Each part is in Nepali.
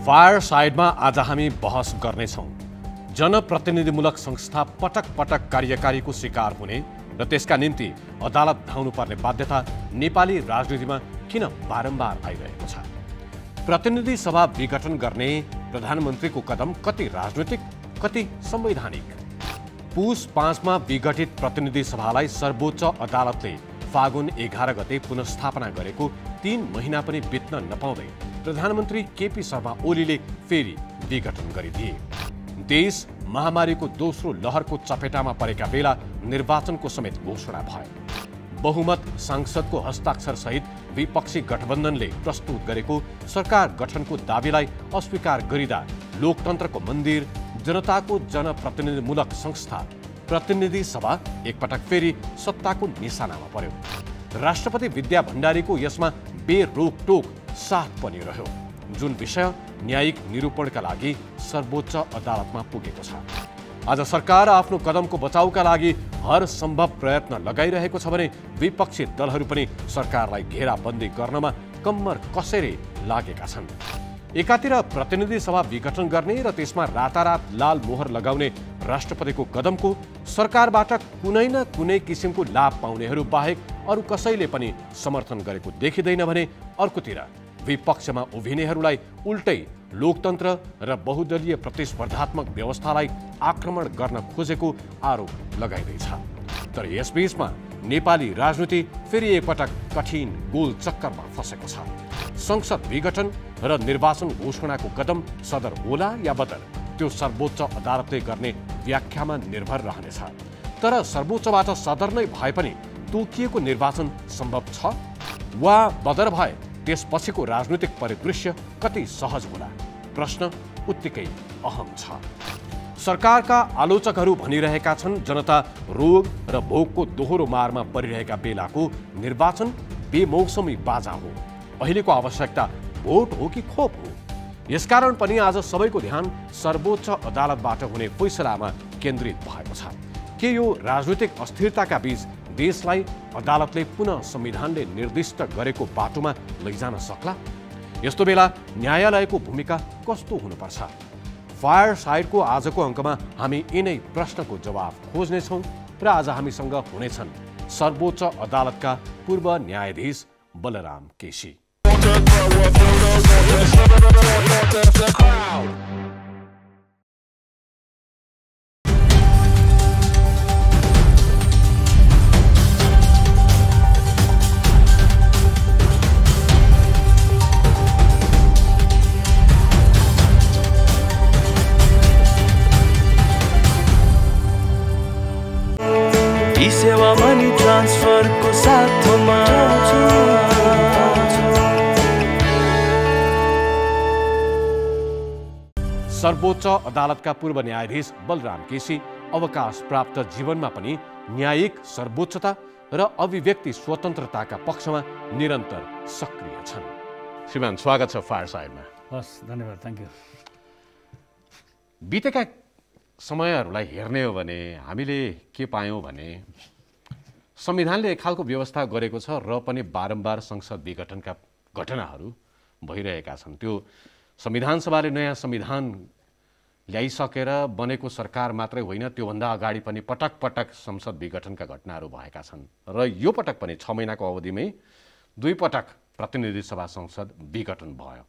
फायर साइडमा आज हामी बहस गर्नेछौँ जनप्रतिनिधिमूलक संस्था पटक पटक कार्यकारीको शिकार हुने र त्यसका निम्ति अदालत धाउनुपर्ने बाध्यता नेपाली राजनीतिमा किन बारम्बार आइरहेको छ। प्रतिनिधि सभा विघटन गर्ने प्रधानमन्त्रीको कदम कति राजनीतिक कति संवैधानिक। पुस 5 मा विघटित प्रतिनिधि सभालाई सर्वोच्च अदालतले फागुन 11 गते पुनर्स्थापना गरेको 3 महिना पनि बित्न नपाउँदै प्रधानमन्त्री केपी शर्मा ओलीले फेरि विघटन गरिदिए। देश महामारीको दोस्रो लहरको चपेटामा परेका बेला निर्वाचनको समेत घोषणा भयो। बहुमत सांसदको हस्ताक्षर सहित विपक्षी गठबन्धनले प्रस्तुत गरेको सरकार गठनको दावीलाई अस्वीकार गरिदा लोकतन्त्रको मन्दिर जनताको जनप्रतिनिधिमूलक संस्था प्रतिनिधि सभा एकपटक फेरि सत्ताको निशानामा पर्यो। राष्ट्रपति विद्या भण्डारीको यसमा बेरोकटोक साथ पनि रह्यो, जुन विषय न्यायिक निरूपणका लागि सर्वोच्च अदालतमा पुगेको छ। आज सरकार आफ्नो कदमको बचाउका लागि हर सम्भव प्रयत्न लगाइरहेको छ भने विपक्षी दलहरू पनि सरकारलाई घेराबन्दी गर्नमा कम्मर कसेर लागेका छन्। एकातिर प्रतिनिधि सभा विघटन गर्ने र त्यसमा रातारात लाल मोहर लगाउने राष्ट्रपतिको कदमको सरकारबाट कुनै न कुनै किसिमको लाभ पाउनेहरू बाहेक अरू कसैले पनि समर्थन गरेको देखिँदैन भने अर्कोतिर विपक्षमा उभिनेहरूलाई उल्टै लोकतन्त्र र बहुदलीय प्रतिस्पर्धात्मक व्यवस्थालाई आक्रमण गर्न खोजेको आरोप लगाइँदैछ। तर यसबीचमा नेपाली राजनीति फेरि एकपटक कठिन गोल चक्करमा फसेको छ। संसद विघटन र निर्वाचन घोषणाको कदम सदर होला या बदर त्यो सर्वोच्च अदालतले गर्ने व्याख्यामा निर्भर रहनेछ। तर सर्वोच्चबाट सदर नै भए पनि तोकिएको निर्वाचन सम्भव छ वा बदर भए त्यसपछिको राजनीतिक परिदृश्य कति सहज होला, प्रश्न उत्तिकै अहम छ। सरकारका आलोचकहरू भनिरहेका छन् जनता रोग र भोकको दोहोरो मारमा परिरहेका बेलाको निर्वाचन बेमौसमी बाजा हो। अहिलेको आवश्यकता भोट हो कि खोप हो। यसकारण पनि आज सबैको ध्यान सर्वोच्च अदालतबाट हुने फैसलामा केन्द्रित भएको छ। के यो राजनीतिक अस्थिरताका बीच देशलाई अदालतले पुनः संविधानले निर्दिष्ट गरेको बाटोमा लैजान सक्ला? यस्तो बेला न्यायालयको भूमिका कस्तो हुनुपर्छ? फायर साइडको आजको अङ्कमा हामी यिनै प्रश्नको जवाब खोज्नेछौँ र आज हामीसँग हुनेछन् सर्वोच्च अदालतका पूर्व न्यायाधीश बलराम केसी। सेवा मनी ट्रान्सफर को साथमा सर्वोच्च अदालतका पूर्व न्यायाधीश बलराम केसी अवकाश प्राप्त जीवनमा पनि न्यायिक सर्वोच्चता र अभिव्यक्ति स्वतन्त्रताका पक्षमा निरन्तर सक्रिय छन्। श्रीमान, स्वागत छ फायर साइडमा। हस्, धन्यवाद, थ्याङ्क यू। बितेका समयहरूलाई हेर्ने हो भने हामीले के पायौँ भने संविधानले एक खालको व्यवस्था गरेको छ र पनि बारम्बार संसद विघटनका घटनाहरू भइरहेका छन्। त्यो संविधान सभाले नयाँ संविधान ल्याइसकेर बनेको सरकार मात्रै होइन, त्योभन्दा अगाडि पनि पटक पटक संसद विघटनका घटनाहरू भएका छन् र यो पटक पनि 6 महिनाको अवधिमै 2 पटक प्रतिनिधि सभा संसद विघटन भयो।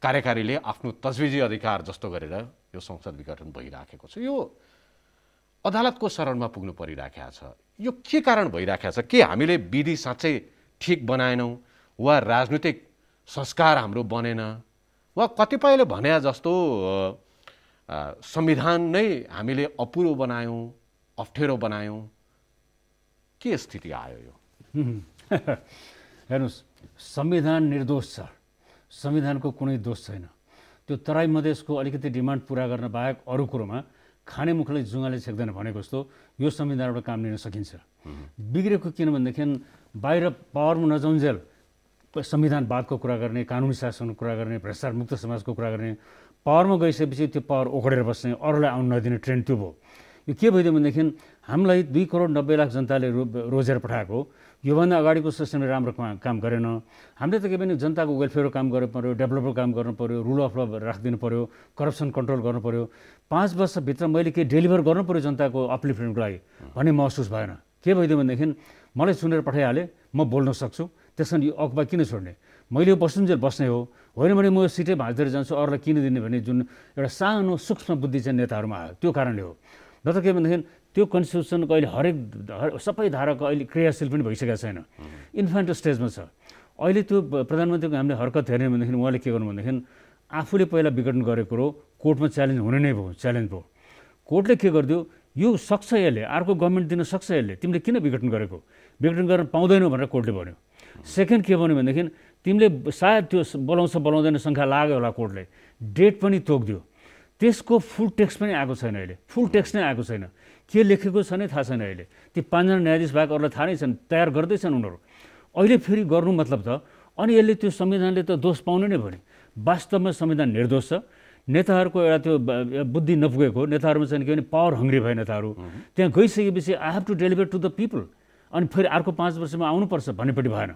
कार्यकारीले आफ्नो तजविजी अधिकार जस्तो गरेर यो संसद विघटन भइराखेको छ। यो अदालतको शरणमा पुग्नु परिराखेको छ। यो के कारण भइराखेको छ? के हामीले विधि साँच्चै ठिक बनाएनौँ वा राजनीतिक संस्कार हाम्रो बनेन वा कतिपयले भने जस्तो संविधान नै हामीले अपुरो बनायौँ, अप्ठ्यारो बनायौँ? के स्थिति आयो यो? हेर्नुहोस्, संविधान निर्दोष छ, संविधानको कुनै दोष छैन। त्यो तराई मधेसको अलिकति डिमान्ड पुरा गर्न बाहेक अरू कुरोमा खाने मुखलाई जुङ्गाले छेक्दैन भनेको जस्तो यो संविधानबाट काम लिन सकिन्छ। बिग्रेको किन भनेदेखि बाहिर पावरमा नजाउन्जेल संविधानवादको कुरा गर्ने, कानुनी शासनको कुरा गर्ने, भ्रष्टाचार मुक्त समाजको कुरा गर्ने, पावरमा गइसकेपछि त्यो पावर ओखडेर बस्ने, अरूलाई आउन नदिने ट्रेन्ड त्यो भयो। यो के भइदियो भनेदेखि हामीलाई 2 करोड 90 लाख जनताले रोजेर पठाएको योभन्दा अगाडिको सिस्टमले राम्रो काम गरेन। हामीले त के भने जनताको वेलफेयरको काम गर्नु पऱ्यो, डेभलपको काम गर्नु पऱ्यो, रुल अफ ल राखिदिनु पऱ्यो, करप्सन कन्ट्रोल गर्नु पऱ्यो। 5 वर्षभित्र मैले के डेलिभर गर्नु पऱ्यो जनताको अपलिफ्टमेन्टको लागि भन्ने महसुस भएन। के भइदियो भनेदेखि मलाई चुनेर पठाइहालेँ, म बोल्न सक्छु, त्यसमा यो अखबार किन छोड्ने, मैले यो बस्नुन्जेल बस्ने हो, होइन भने म यो सिटै भाँच्दै जान्छु, अरूलाई किन दिने भन्ने जुन एउटा सानो सूक्ष्म बुद्धि चाहिँ नेताहरूमा आयो, त्यो कारणले हो। न त के भनेदेखि त्यो कन्स्टिट्युसनको अहिले हरेक सबै धाराको अहिले क्रियाशील पनि भइसकेको छैन, इन्फान्ट स्टेजमा छ। अहिले त्यो प्रधानमन्त्रीको हामीले हरकत हेर्ने भनेदेखि उहाँले के गर्नु भनेदेखि आफूले पहिला विघटन गरेको कुरो कोर्टमा च्यालेन्ज हुने नै भयो, च्यालेन्ज भयो। कोर्टले के गरिदियो, यो सक्छ यसले, अर्को गभर्मेन्ट दिन सक्छ यसले, तिमीले किन विघटन गरेको, विघटन गर्न पाउँदैनौ भनेर कोर्टले भन्यो। सेकेन्ड के भन्यो भनेदेखि तिमीले सायद त्यो बोलाउँदैन सङ्ख्या लाग्यो होला, कोर्टले डेट पनि तोकिदियो। त्यसको फुल टेक्स्ट पनि आएको छैन, अहिले फुल टेक्स्ट नै आएको छैन, के लेखेको छ नै थाहा छैन। अहिले ती 5 जना न्यायाधीश बाहेक अरूलाई थाहा नै छैन, तयार गर्दैछन् उनीहरू। अहिले फेरि गर्नु मतलब त अनि यसले त्यो संविधानले त दोष पाउने नै भने वास्तवमा संविधान निर्दोष छ। नेताहरूको एउटा त्यो बुद्धि नपुगेको, नेताहरूमा चाहिँ के भने पावर हङ्ग्री भए नेताहरू त्यहाँ गइसकेपछि I have to deliver to the people, अनि फेरि अर्को 5 वर्षमा आउनुपर्छ भन्नेपट्टि भएन।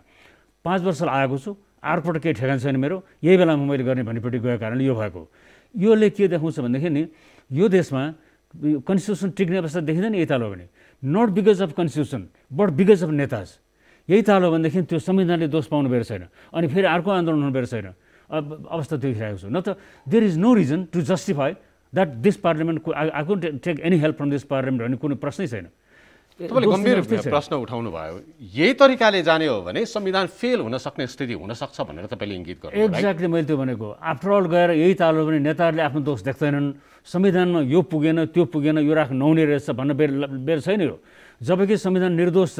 5 वर्ष आएको छु, अर्कोपल्ट केही ठेगान छैन मेरो, यही बेलामा मैले गर्ने भन्नेपट्टि गएको कारणले यो भएको। योले के देखाउँछ भनेदेखि नि यो देशमा कन्स्टिट्युसन टिक्ने अवस्था देखिँदैन यही ताल हो भने, not because of constitution but because of नेताज। यही ताल हो भनेदेखि त्यो संविधानले दोष पाउनु बेर छैन, अनि फेरि अर्को आन्दोलन हुनु बेर छैन, अवस्था देखिरहेको छु। न त there is no reason to justify that this parliament I couldn't take any help from this parliament भन्ने कुनै प्रश्नै छैन। तपाईँले गम्भीर प्रश्न उठाउनु भयो, यही तरिकाले जाने हो भने संविधान फेल हुन सक्ने स्थिति हुन सक्छ भनेर तपाईँले इङ्गित गर्नु। एक्ज्याक्टली मैले त्यो भनेको, आफ्टर अल गएर यही ताल हो भने नेताहरूले आफ्नो दोष देख्दैनन्, संविधानमा यो पुगेन त्यो पुगेन यो राख नहुने रहेछ भन्न बेर छैन यो। जबकि संविधान निर्दोष छ,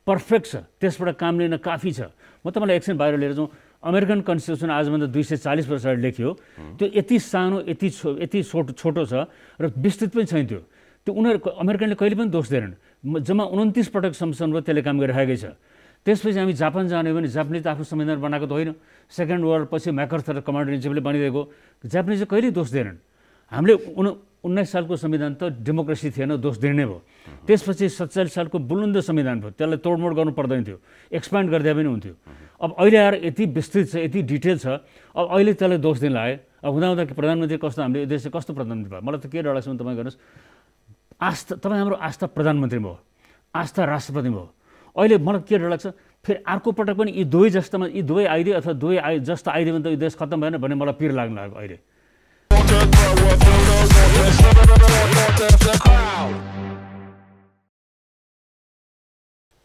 पर्फेक्ट छ, त्यसबाट काम लिन काफी छ। म तपाईँलाई एकछिन बाहिर लिएर जाउँ, अमेरिकन कन्स्टिट्युसन आजभन्दा 240 वर्ष अगाडि लेखियो, त्यो यति सानो यति छोटो छ र विस्तृत पनि छैन त्यो। त्यो उनीहरू अमेरिकनले कहिले पनि दोष दिएनन्, जम्मा 29 पटक संसदमा त्यसले काम गरिरहेकै छ। त्यसपछि हामी जापान जाने भने जापानिज आफू संविधान बनाएको त होइन, सेकेन्ड वर्ल्ड पछि म्याकर्थर कमान्डर इन चिफले बनिदिएको, जापानिजले कहिले दोष दिएनन्। हामीले 19 सालको संविधान त डेमोक्रेसी थिएन, दोष दिने भयो। त्यसपछि 47 सालको बुलन्द संविधान भयो, त्यसलाई तोडमोड गर्नु पर्दैन थियो, एक्सपान्ड गरिदिए पनि हुन्थ्यो। अब अहिले आएर यति विस्तृत छ, यति डिटेल छ, अब अहिले त्यसलाई दोष दिन लाग्यो। अब हुँदा प्रधानमन्त्री कस्तो, हामीले देश कस्तो प्रधानमन्त्री भयो, मलाई त के डर लाग्छ भने तपाईँ गर्नुहोस्, आस्था तपाईँ हाम्रो आस्था प्रधानमन्त्री भयो, आस्था राष्ट्रपति भयो। अहिले मलाई के डर लाग्छ, फेरि अर्को पटक पनि यी दुवै जस्तामा यी दुवै आइदिए अथवा दुवै जस्तो आइदियो भने त यो देश खत्तम भएन भन्ने मलाई पिर लाग्न लाग्यो अहिले।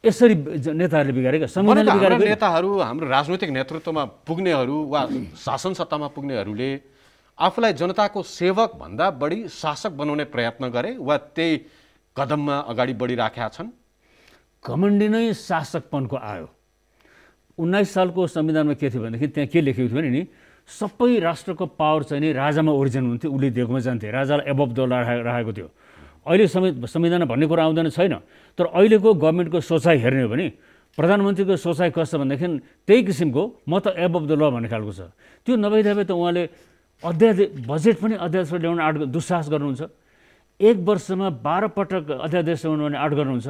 यसरी नेताहरूले बिगारेका, संविधानले बिगारेका नेताहरू, हाम्रो राजनैतिक नेतृत्वमा पुग्नेहरू वा शासन सत्तामा पुग्नेहरूले आफूलाई जनताको सेवक भन्दा बढी शासक बनाउने प्रयत्न गरे वा त्यही कदममा अगाडि बढिराखेका छन्। घमण्डी नै शासकपनको आयो। 19 सालको संविधानमा के थियो भनेदेखि त्यहाँ के लेखेको थियो भने नि सबै राष्ट्रको पावर चाहिँ नि राजामा ओरिजिन हुन्थ्यो, उसले दिएकोमा जान्थे, राजालाई एबभ द ल राखेको थियो। अहिले संविधान भन्ने कुरा आउँदैन छैन, तर अहिलेको गभर्मेन्टको सोचाइ हेर्ने हो भने प्रधानमन्त्रीको सोचाइ कस्तो भनेदेखि त्यही किसिमको म त एबभ द ल भन्ने खालको छ। त्यो नभइदिए त उहाँले अध्यादेश बजेट पनि अध्यादेश ल्याउन दुस्साहस गर्नुहुन्छ, 1 वर्षमा 12 पटक अध्यादेश ल्याउनु भने 8 गर्नुहुन्छ।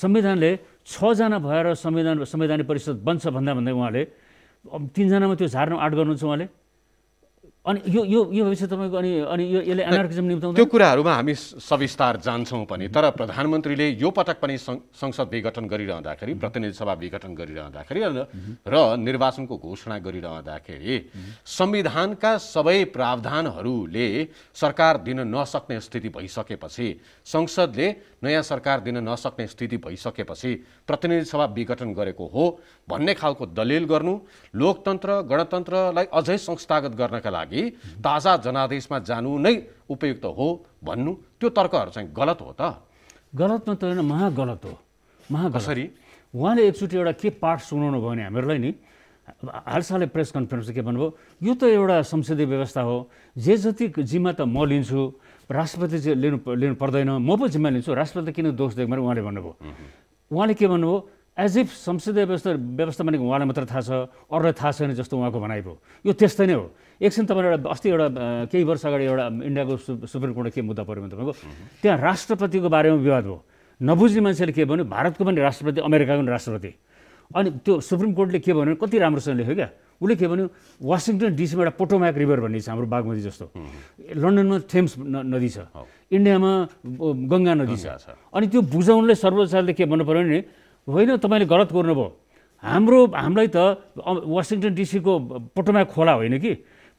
संविधानले 6 जना भएर संवैधानिक परिषद बन्छ भन्दा उहाँले 3 जनामा त्यो झार्न 8 गर्नुहुन्छ उहाँले। अनि यो भविष्य तपाईँको अनि यसले एनार्किजम निम्ताउँछ। त्यो कुराहरूमा हामी सविस्तार जान्छौँ पनि, तर प्रधानमन्त्रीले यो पटक पनि संसद विघटन गरिरहँदाखेरि, प्रतिनिधि सभा विघटन गरिरहँदाखेरि र निर्वाचनको घोषणा गरिरहँदाखेरि संविधानका सबै प्रावधानहरूले सरकार दिन नसक्ने स्थिति भइसकेपछि, संसदले नयाँ सरकार दिन नसक्ने स्थिति भइसकेपछि प्रतिनिधि सभा विघटन गरेको हो भन्ने खालको दलिल गर्नु, लोकतन्त्र गणतन्त्रलाई अझै संस्थागत गर्नका लागि ताजा जनादेशमा जानु नै उपयुक्त हो भन्नु, त्यो तर्कहरू चाहिँ गलत हो त? गलत मात्र होइन, महागलत हो, महागलत। कसरी? उहाँले एकचोटि एउटा के पाठ सुनाउनु भयो भने हामीहरूलाई नि, हालसालै प्रेस कन्फरेन्समा के भन्नुभयो, यो त एउटा संसदीय व्यवस्था हो, जे जति जिम्मा त म लिन्छु, राष्ट्रपति चाहिँ लिनु पर्दैन, म पो जिम्मा लिन्छु, राष्ट्रपति किन दोष देख्नु भने उहाँले भन्नुभयो। उहाँले के भन्नुभयो, एज इफ संसदीय व्यवस्था भनेको उहाँलाई मात्र थाहा छ, अरूलाई थाहा छैन जस्तो उहाँको भनाइ भयो। यो त्यस्तै नै हो। एकछिन तपाईँ अस्ति एउटा केही वर्ष अगाडि एउटा इन्डियाको सुप्रिम कोर्टमा के मुद्दा पऱ्यो भने तपाईँको त्यहाँ राष्ट्रपतिको बारेमा विवाद भयो। नबुझ्ने मान्छेले के भन्यो भारतको पनि राष्ट्रपति अमेरिकाको पनि राष्ट्रपति अनि त्यो सुप्रिम कोर्टले के भन्यो कति राम्रोसँग लेख्यो क्या उसले के भन्यो वासिङटन डिसीमा एउटा पोटोम्याक रिभर भन्ने छ हाम्रो बागमती जस्तो लन्डनमा थेम्स नदी छ इन्डियामा गङ्गा नदी छ अनि त्यो बुझाउनले सर्वोच्च अदालतले के भन्नु पर्यो भने होइन तपाईँले गलत गर्नुभयो हामीलाई त वासिङटन डिसीको पोटोम्याक खोला होइन कि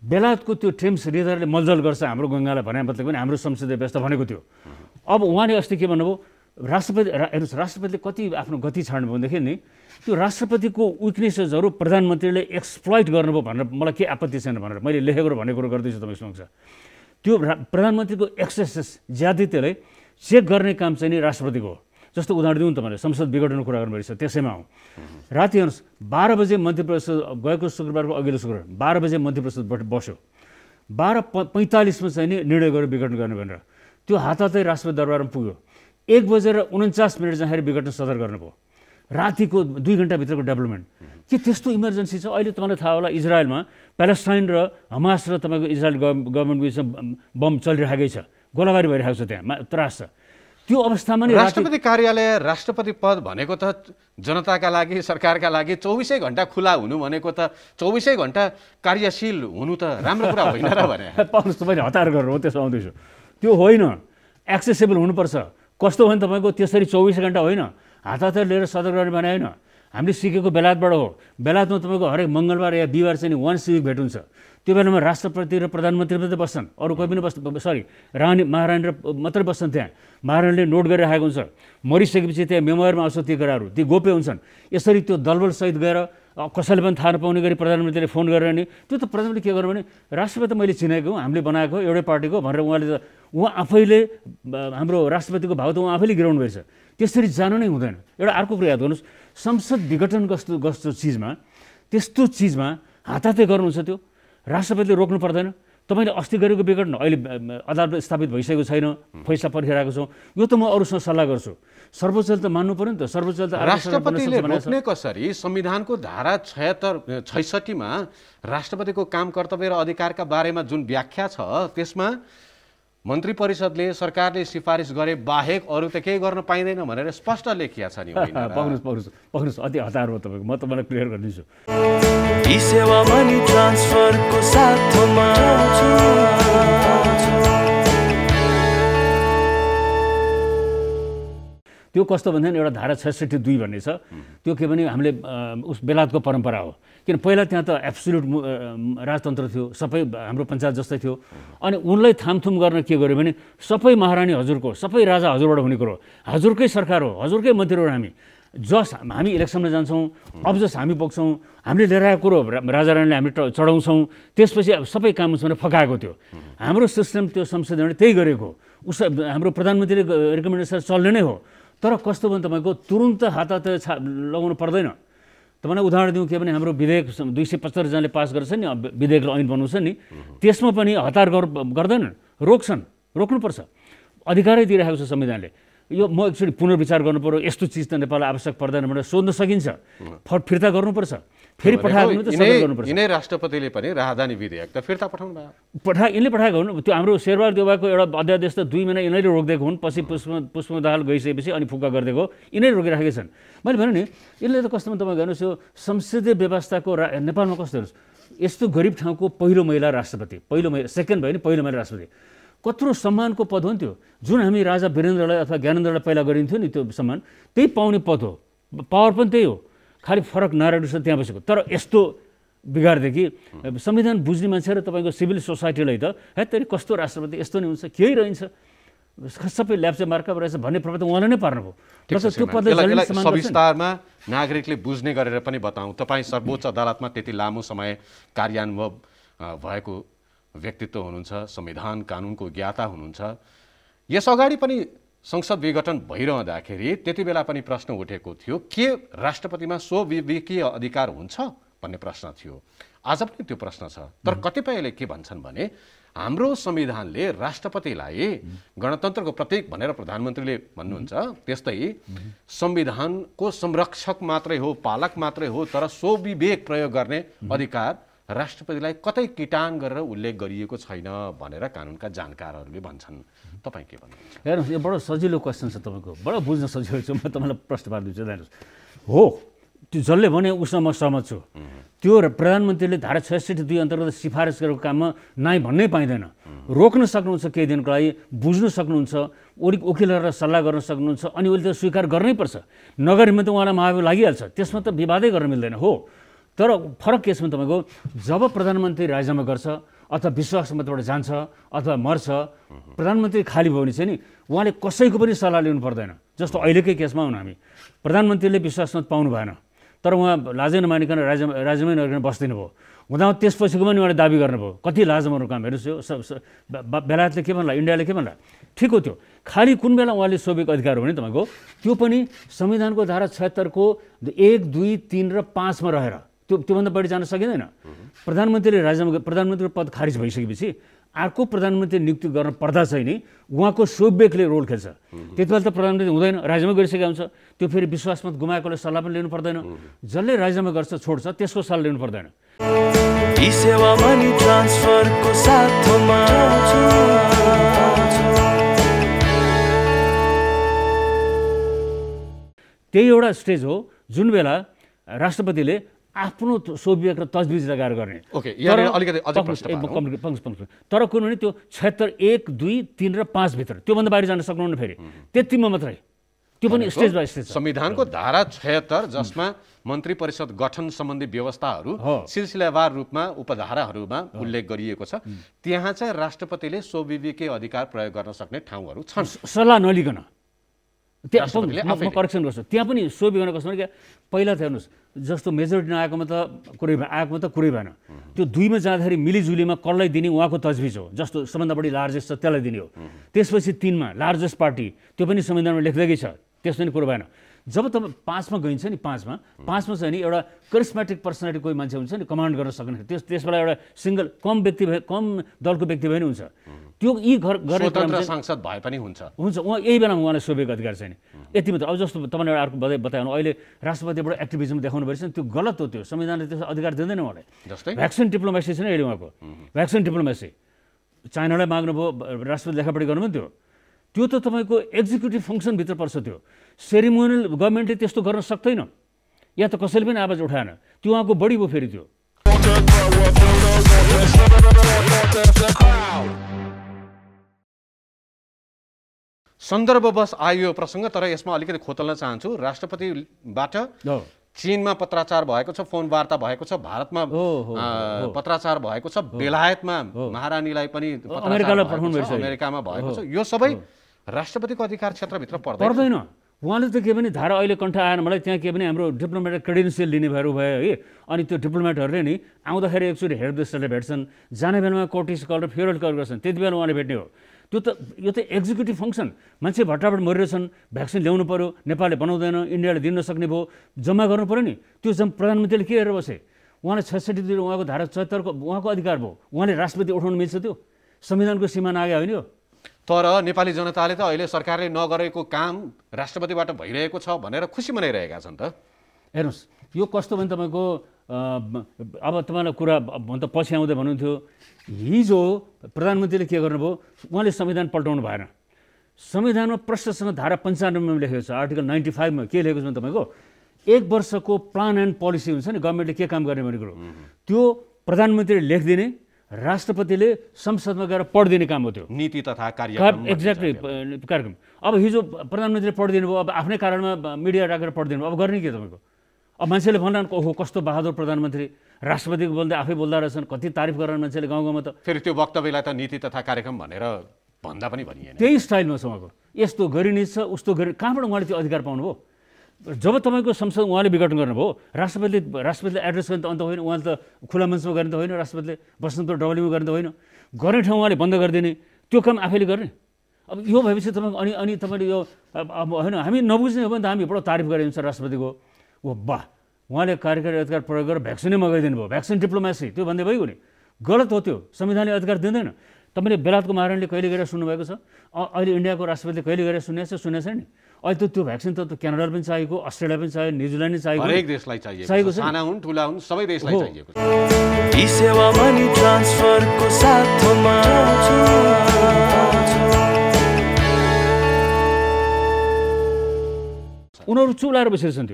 बेलायतको त्यो थेम्स रिभरले मलजल गर्छ हाम्रो गङ्गालाई भने मतलब पनि हाम्रो संसदीय व्यवस्था भनेको थियो अब उहाँले अस्ति के भन्नुभयो हेर्नुहोस् राष्ट्रपतिले कति आफ्नो गति छाड्नु भनेदेखि नि त्यो राष्ट्रपतिको विकनेसेसहरू प्रधानमन्त्रीले एक्सप्लोइट गर्नुभयो भनेर मलाई के आपत्ति छैन भनेर मैले लेखेको र भनेको गर्दैछु तपाईँ समक्ष त्यो प्रधानमन्त्रीको एक्सेसेस ज्यादतीलाई चेक गर्ने काम चाहिँ नि राष्ट्रपतिको हो जस्तो उदाहरण दिउँ तपाईँले संसद विघटनको कुरा गर्नुभएको छ त्यसैमा हो राति हेर्नुहोस् 12 बजे मन्त्री परिषद गएको शुक्रबारको अघिल्लो शुक्रबार 12 बजे मन्त्री परिषद बस्यो 12:45 चाहिँ नि निर्णय गरेर विघटन गर्ने भनेर त्यो हातहातै राष्ट्रपति दरबारमा पुग्यो 1:49 जाँदाखेरि विघटन सदर गर्नुभयो रातिको 2 घण्टाभित्रको डेभलपमेन्ट के त्यस्तो इमर्जेन्सी छ अहिले तपाईँलाई थाहा होला इजरायलमा प्यालेस्टाइन र हमास र तपाईँको इजरायल गभर्मेन्ट बिच बम चलिरहेकै छ गोलाबारी भइरहेको छ त्यहाँ त्रास छ त्यो अवस्थामा नि राष्ट्रपति कार्यालय राष्ट्रपति पद भनेको त जनताका लागि सरकारका लागि 24 घण्टा खुला हुनु भनेको त 24 घण्टा कार्यशील हुनु त राम्रो कुरा होइन र भने पाउनुहोस् तपाईँले हतार गरेर हो त्यसो आउँदैछु त्यो होइन एक्सेसेबल हुनुपर्छ कस्तो हो भने तपाईँको त्यसरी 24 घण्टा होइन हात लिएर सदर गर्ने भने होइन हामीले सिकेको बेलायतबाट हो बेलायतमा तपाईँको हरेक मङ्गलबार या बिहिबार चाहिँ वान सिभिक भेट हुन्छ त्यो बेलामा राष्ट्रपति र प्रधानमन्त्री मात्रै बस्छन् अरू कोही पनि रानी महारानी र मात्रै बस्छन् त्यहाँ महारानीले नोट गरेर राखेको हुन्छ मरिसकेपछि त्यहाँ मेमोयरमा आउँछ ती कुराहरू ती गोप्य हुन्छन् यसरी त्यो दलबलसहित गएर कसैले पनि थाहा नपाउने गरी प्रधानमन्त्रीले फोन गरेर नि त्यो त प्रधानमन्त्री के गर्नु भने राष्ट्रपति मैले चिनेको हुँ हामीले बनाएको एउटै पार्टीको भनेर उहाँले त उहाँ आफैले हाम्रो राष्ट्रपतिको भाव त उहाँ आफैले गिराउनु भएछ त्यसरी जानु नै हुँदैन एउटा अर्को कुरा याद गर्नुहोस् संसद विघटन कस्तो चिजमा त्यस्तो चिजमा हातहातै गर्नुहुन्छ त्यो राष्ट्रपतिले रोक्नु पर्दैन तपाईँले अस्ति गरेको विघटन अहिले अदालत स्थापित भइसकेको छैन फैसला पर्खिरहेको छौँ यो त म अरूसँग सल्लाह गर्छु सर्वोच्चले त मान्नु पर्यो नि त सर्वोच्चले त राष्ट्रपतिले रोक्ने कसरी संविधानको धारा 66 मा राष्ट्रपतिको काम कर्तव्य र अधिकारका बारेमा जुन व्याख्या छ त्यसमा मन्त्री परिषदले सरकारले सिफारिस गरे बाहेक अरू त केही गर्न पाइँदैन भनेर स्पष्ट लेखिया छ नि पाउनुहोस् अति हतार हो तपाईँको म तपाईँलाई क्लियर गरिदिन्छु ई सेवा मनी ट्रान्सफरको साथमा त्यो कस्तो भन्दैन एउटा धारा 66(2) भन्ने छ त्यो के भने हामीले उस बेलायतको परम्परा हो किन पहिला त्यहाँ त एब्सोल्युट राजतन्त्र थियो सबै हाम्रो पञ्चायत जस्तै थियो अनि उनलाई थामथुम गर्न के गर्यो भने सबै महारानी हजुरको सबै राजा हजुरबाट हुने कुरो हजुरकै सरकार हो हजुरकै मन्त्री हो हामी इलेक्सनमा जान्छौँ अब जस हामी बोक्छौँ हामीले लिएर आएको कुरो राजा रानीले हामी चढाउँछौँ त्यसपछि सबै काम हुन्छ भने फकाएको थियो हाम्रो सिस्टम त्यो संसदले त्यही गरेको उस हाम्रो प्रधानमन्त्रीले रिकमेन्डेसन चल्ने नै हो तर कस्तो भने तपाईँको तुरुन्त हात लगाउनु पर्दैन तपाईँलाई उदाहरण दिउँ के भने हाम्रो विधेयक 275 जनाले पास गर्छ नि विधेयकलाई ऐन बनाउँछ नि त्यसमा पनि हतार गर्दैनन् रोक्नुपर्छ अधिकारै दिइरहेको छ संविधानले यो म एकचोटि पुनर्विचार गर्नु पर्यो यस्तो चिज त नेपाललाई आवश्यक पर्दैन भनेर सोध्न सकिन्छ फिर्ता गर्नुपर्छ फेरि पठाएको त सबै गर्नुपर्छ यिनै राष्ट्रपतिले पनि राजधानी विधेयक त फिर्ता पठाउनु भयो यिनले पठाएको हुन् त्यो हाम्रो शेरबहादुर देउवाको एउटा अध्यादेश त 2 महिना यिनैले रोकिदिएको हुन् पछि पुष्पदाहाल गइसकेपछि अनि फुक्का गरिदिएको यिनैले रोकिराखेका छन् मैले भने नि यसले त कस्तोमा तपाईँ गर्नुहोस् यो संसदीय व्यवस्थाको नेपालमा कस्तो हेर्नुहोस् यस्तो गरिब ठाउँको पहिलो महिला राष्ट्रपति सेकेन्ड भयो नि पहिलो महिला राष्ट्रपति कत्रो सम्मानको पद हो नि त्यो जुन हामी राजा वीरेन्द्रलाई अथवा ज्ञानेन्द्रलाई पहिला गरिन्थ्यो नि त्यो सम्मान त्यही पाउने पद हो पावर पनि त्यही हो खालि फरक नारायण छ त्यहाँ बसेको तर यस्तो बिगारदेखि संविधान बुझ्ने मान्छे र तपाईँको सिभिल सोसाइटीलाई त हेतरी कस्तो राष्ट्रपति यस्तो नै हुन्छ केही रहन्छ सबै ल्याप्चे मार्का रहेछ भन्ने प्रभाव त उहाँले नै पार्नुभयो त्यो पद सविस्तारमा नागरिकले बुझ्ने गरेर पनि बताउँ तपाईँ सर्वोच्च अदालतमा त्यति लामो समय कार्यान्वयन भएको व्यक्तित्व हुनुहुन्छ संविधान कानुनको ज्ञाता हुनुहुन्छ यस अगाडि पनि संसद विघटन भइरहँदाखेरि त्यति बेला पनि प्रश्न उठेको थियो के राष्ट्रपतिमा स्वविवेकीय अधिकार हुन्छ भन्ने प्रश्न थियो आज पनि त्यो प्रश्न छ तर कतिपयले के भन्छन् भने हाम्रो संविधानले राष्ट्रपतिलाई गणतन्त्रको प्रतीक भनेर प्रधानमन्त्रीले भन्नुहुन्छ त्यस्तै संविधानको संरक्षक मात्रै हो पालक मात्रै हो तर स्वविवेक प्रयोग गर्ने अधिकार राष्ट्रपतिलाई कतै किटान गरेर उल्लेख गरिएको छैन भनेर कानुनका जानकारहरूले भन्छन्। तपाईँ के भन्नुहुन्छ? हेर्नुहोस्, यो बडो सजिलो क्वेसन छ तपाईँको, बडो बुझ्न सजिलो छ। म तपाईँलाई प्रश्नवाद दिन्छु। हेर्नुहोस्, हो त्यो जसले भने उसमा म सहमत छु। त्यो प्रधानमन्त्रीले धारा 66(2) अन्तर्गत सिफारिस गरेको काममा नाइ भन्नै पाइँदैन। रोक्न सक्नुहुन्छ केही दिनको लागि, बुझ्नु सक्नुहुन्छ, वकिलहरूलाई सल्लाह गर्न सक्नुहुन्छ, अनि उसले त स्वीकार गर्नै पर्छ। नगरेमा त उहाँलाई महाभियोग लागिहाल्छ, त्यसमा त विवादै गर्न मिल्दैन। हो, तर फरक केसमा तपाईँको जब प्रधानमन्त्री राजीनामा गर्छ अथवा विश्वासमतबाट जान्छ अथवा मर्छ, प्रधानमन्त्री खाली भयो भने चाहिँ नि उहाँले कसैको पनि सल्लाह लिनु पर्दैन। जस्तो अहिलेकै केसमा हुन हामी प्रधानमन्त्रीले विश्वासमत पाउनु भएन, तर उहाँ लाजै नमानिकन राजीनामै नगरिकन बस्दिनु भयो। हुँदा त्यसपछिको पनि उहाँले दाबी गर्नुभयो। कति लाजमर्दो काम। हेर्नुहोस्, यो बेलायतले के भन्ला, इन्डियाले के भन्ला, ठिक हो। त्यो खालि कुन बेला उहाँले सोभिक अधिकार हो भने तपाईँको त्यो पनि संविधानको धारा 76 को 1, 2, 3 र 5 मा रहेर त्योभन्दा बढी जान सकिँदैन। प्रधानमन्त्रीले प्रधानमन्त्रीको पद खारिज भइसकेपछि अर्को प्रधानमन्त्री नियुक्ति गर्न पर्दा चाहिँ नि उहाँको सोभिकले रोल खेल्छ। त्यति बेला त प्रधानमन्त्री हुँदैन, राजीनामा गरिसकेका हुन्छ। त्यो फेरि विश्वासमत गुमाएकोले सल्लाह पनि लिनु पर्दैन। जसले राजीनामा गर्छ छोड्छ त्यसको सल्लाह लिनु पर्दैन। ई सेवा मनी ट्रान्सफरको साथमा त्यही एउटा स्टेज हो जुन बेला राष्ट्रपतिले आफ्नो सोभियत र तजविज लगाएर गर्ने। तर कुन भने त्यो 76, 1, 2, 3 र 5 भित्र त्योभन्दा बाहिर जान सक्नुहुन्न। फेरि त्यतिमा मात्रै, त्यो पनि स्टेज बाई स्टेज। संविधानको धारा 76 जसमा मन्त्री परिषद गठन सम्बन्धी व्यवस्थाहरू सिलसिलावार रूपमा उपधाराहरूमा उल्लेख गरिएको छ, त्यहाँ चाहिँ राष्ट्रपतिले स्वविवेकीय अधिकार प्रयोग गर्न सक्ने ठाउँहरू छन्। सल्लाह नलिकन म करेक्सन गर्छु, त्यहाँ पनि सोभिकन कस्तो भने पहिला त हेर्नुहोस्, जस्तो मेजोरिटी नआएकोमा त कुरै भएन। त्यो 2 मा जाँदाखेरि मिलिजुलीमा कसलाई दिने उहाँको तजविज हो। जस्तो सबभन्दा बढी लार्जेस्ट छ त्यसलाई दिने हो। त्यसपछि 3 मा लार्जेस्ट पार्टी, त्यो पनि संविधानमा लेख्दैकै छ, त्यस पनि कुरो भएन। जब तपाईँ 5 मा गइन्छ नि, 5 मा चाहिँ नि एउटा करिस्मेटिक पर्सनालिटी कोही मान्छे हुन्छ नि, कमान्ड गर्न सक्ने, त्यसबाट एउटा सिंगल कम दलको व्यक्ति भए नि हुन्छ। त्यो यी स्वतन्त्र सांसद भए पनि हुन्छ उहाँ यही बेलामा उहाँलाई सोभिक अधिकार छैन। यति मात्र। अब जस्तो तपाईँले एउटा अर्को बताउनु, अहिले राष्ट्रपतिबाट एक्टिभिजम देखाउनु भएछ नि, त्यो गलत हो। त्यो संविधानले त्यस्तो अधिकार दिँदैन उहाँलाई। जस्तै भ्याक्सिन डिप्लोमेसी छ नि अहिले उहाँको, भ्याक्सिन डिप्लोमेसी चाइनालाई माग्नुभयो, राष्ट्रपति लेखापढी गर्नुभयो त्यो त तपाईँको एक्जिक्युटिभ फङ्सनभित्र पर्छ। त्यो सेरिमोनियल गभर्मेन्टले त्यस्तो गर्न सक्दैन, या त कसैले पनि आवाज उठाएन, त्यो उहाँको बढी भयो। फेरि त्यो सन्दर्भवश आयो प्रसङ्ग, तर यसमा अलिकति खोतल्न चाहन्छु। राष्ट्रपतिबाट चीनमा पत्राचार भएको छ, फोन वार्ता भएको छ, भारतमा पत्राचार भएको छ, बेलायतमा महारानीलाई पनि अमेरिकामा भएको छ। यो सबै राष्ट्रपतिको अधिकार क्षेत्रभित्र पर्दैन। उहाँले त के भने धारा अहिले कण्ठ आएन मलाई, त्यहाँ के भने हाम्रो डिप्लोमेटिक क्रेडेन्सियल लिने भएर भयो है। अनि त्यो डिप्लोमेटहरूले नि आउँदाखेरि एकचोटि हेड देशले भेट्छन्, जाने बेलामा कोर्टिस कल र फेरल कल गर्छन्, त्यति बेला उहाँले भेट्ने हो। यो त एक्जिक्युटिभ फङ्सन। मान्छे भट्टाभट मरिरहेछन्, भ्याक्सिन ल्याउनु पऱ्यो, नेपालले बनाउँदैन, इन्डियाले दिन नसक्ने भयो, जम्मा गर्नु पऱ्यो नि। त्यो प्रधानमन्त्रीले के गरेर बसे? उहाँले 66 उहाँको धारा 76 को उहाँको अधिकार भयो, उहाँले राष्ट्रपति उठाउनु मिल्छ? त्यो संविधानको सीमा नागे होइन यो। तर नेपाली जनताले त अहिले सरकारले नगरेको काम राष्ट्रपतिबाट भइरहेको छ भनेर खुसी मनाइरहेका छन् त। हेर्नुहोस्, यो कस्तो भने तपाईँको अब तपाईँलाई कुरा भन्दा पछि आउँदै भन्नुहुन्थ्यो, हिजो प्रधानमन्त्रीले के गर्नुभयो, उहाँले संविधान पल्टाउनु भएन। संविधानमा प्रश्नसँग धारा 95 मा लेखेको छ, आर्टिकल 95 मा के लेखेको छ भने तपाईँको 1 वर्षको प्लान एन्ड पोलिसी हुन्छ नि, गभर्मेन्टले के काम गर्ने भन्ने कुरो, त्यो प्रधानमन्त्रीले लेखिदिने, राष्ट्रपतिले संसदमा गएर पढिदिने काम हो त्यो नीति तथा कार्यक्रम। एक्ज्याक्टली कार्यक्रम। अब हिजो प्रधानमन्त्रीले पढिदिनु भयो, अब आफ्नै कारणमा मिडिया राखेर पढिदिनु भयो, अब गर्ने के तपाईँको? अब मान्छेले भन्लान् ओहो कस्तो बहादुर प्रधानमन्त्री, राष्ट्रपतिको बोल्दै आफै बोल्दा रहेछन्, कति तारिफ गरेर मान्छेले गाउँ गाउँमा। त फेरि त्यो वक्तव्यलाई त नीति तथा कार्यक्रम भनेर भन्दा पनि भनिएन। त्यही स्टाइलमा छ उहाँको, यस्तो गरिने छ उस्तो गरि, कहाँबाट उहाँले त्यो अधिकार पाउनुभयो? जब तपाईँको संसद उहाँले विघटन गर्नुभयो, राष्ट्रपतिले एड्रेस गर्ने त अन्त होइन, उहाँले त खुला मञ्चमा गर्ने त होइन, राष्ट्रपतिले बस्नु डबलीमा गर्ने त होइन, गर्ने ठाउँ उहाँले बन्द गरिदिने, त्यो काम आफैले गर्ने। अब यो भएपछि तपाईँको अनि तपाईँले यो अब होइन, हामी नबुझ्ने हो भने त हामी बडो तारिफ गरेको हुन्छ राष्ट्रपतिको, ओ वाह उहाँले कार्यकारी अधिकार प्रयोग गरेर भ्याक्सिनै मगाइदिनु भयो, भ्याक्सिन डिप्लोमेसी, त्यो भन्दै भइगयो नि। गलत हो त्यो, संविधानले अधिकार दिँदैन। तपाईँले बेलायतको महारानीले कहिले गरेर सुन्नुभएको छ? अहिले इन्डियाको राष्ट्रपतिले कहिले गरेर सुनेको छ नि? अहिले त्यो भ्याक्सिन त क्यानाडा पनि चाहिएको, अस्ट्रेलिया पनि चाहियो, न्युजिल्यान्ड पनि चाहिएको, हरेक देशलाई चाहिएको छ। साना हुन् ठुला हुन् सबै देशलाई चाहिएको छ। ई सेवा मनी ट्रान्सफरको साथमा उनीहरू चुप लाएर बसिरहेछन्।